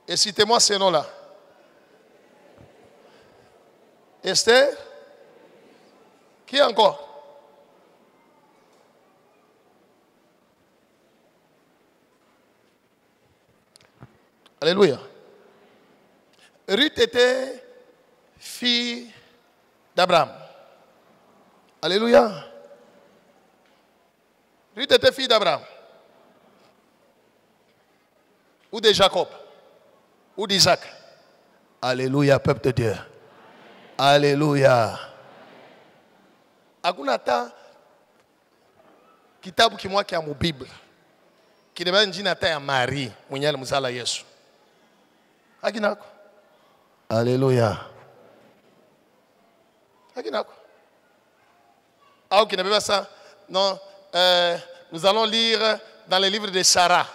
Et citez-moi ces noms-là. Esther. Qui encore? Alléluia. Ruth était fille d'Abraham. Alléluia. Ruth était fille d'Abraham. Ou de Jacob. Ou d'Isaac. Alléluia, peuple de Dieu. Alléluia. Agunata kitabu kimwa kia mu Bible. Kinebana njina ta ya Marie, mwenyale mzala Yesu. Aginako. Alléluia. Aginako. Ah, ok, n'est pas ça. Non, nous allons lire dans les livres de Sarah.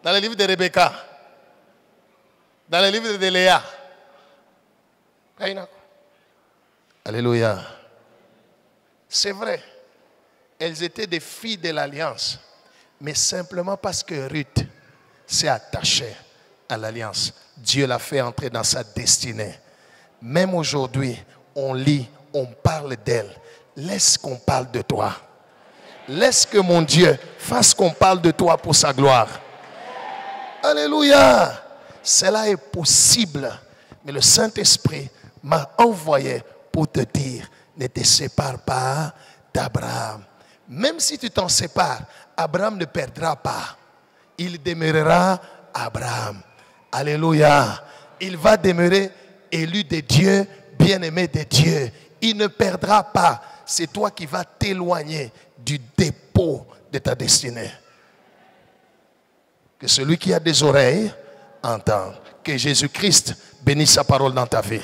Dans les livres de Rebecca. Dans les livres de Léa. Aginako. Alléluia. C'est vrai. Elles étaient des filles de l'alliance. Mais simplement parce que Ruth s'est attachée à l'alliance, Dieu l'a fait entrer dans sa destinée. Même aujourd'hui, on lit, on parle d'elle. Laisse qu'on parle de toi. Laisse que mon Dieu fasse qu'on parle de toi pour sa gloire. Alléluia. Cela est possible. Mais le Saint-Esprit m'a envoyé pour te dire, ne te sépare pas d'Abraham. Même si tu t'en sépares, Abraham ne perdra pas. Il demeurera Abraham. Alléluia. Il va demeurer élu de Dieu, bien-aimé de Dieu. Il ne perdra pas. C'est toi qui vas t'éloigner du dépôt de ta destinée. Que celui qui a des oreilles entende. Que Jésus-Christ bénisse sa parole dans ta vie.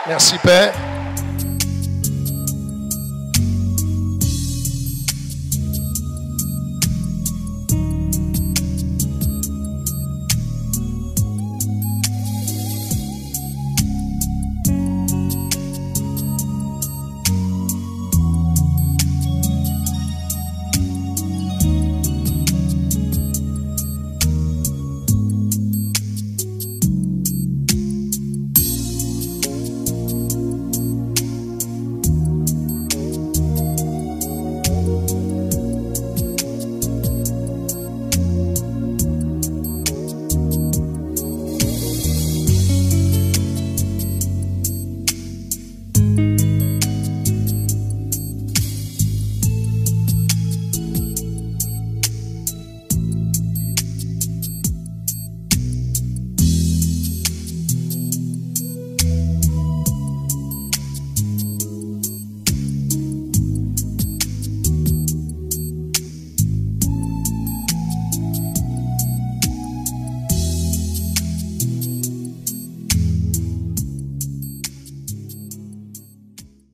Merci Père.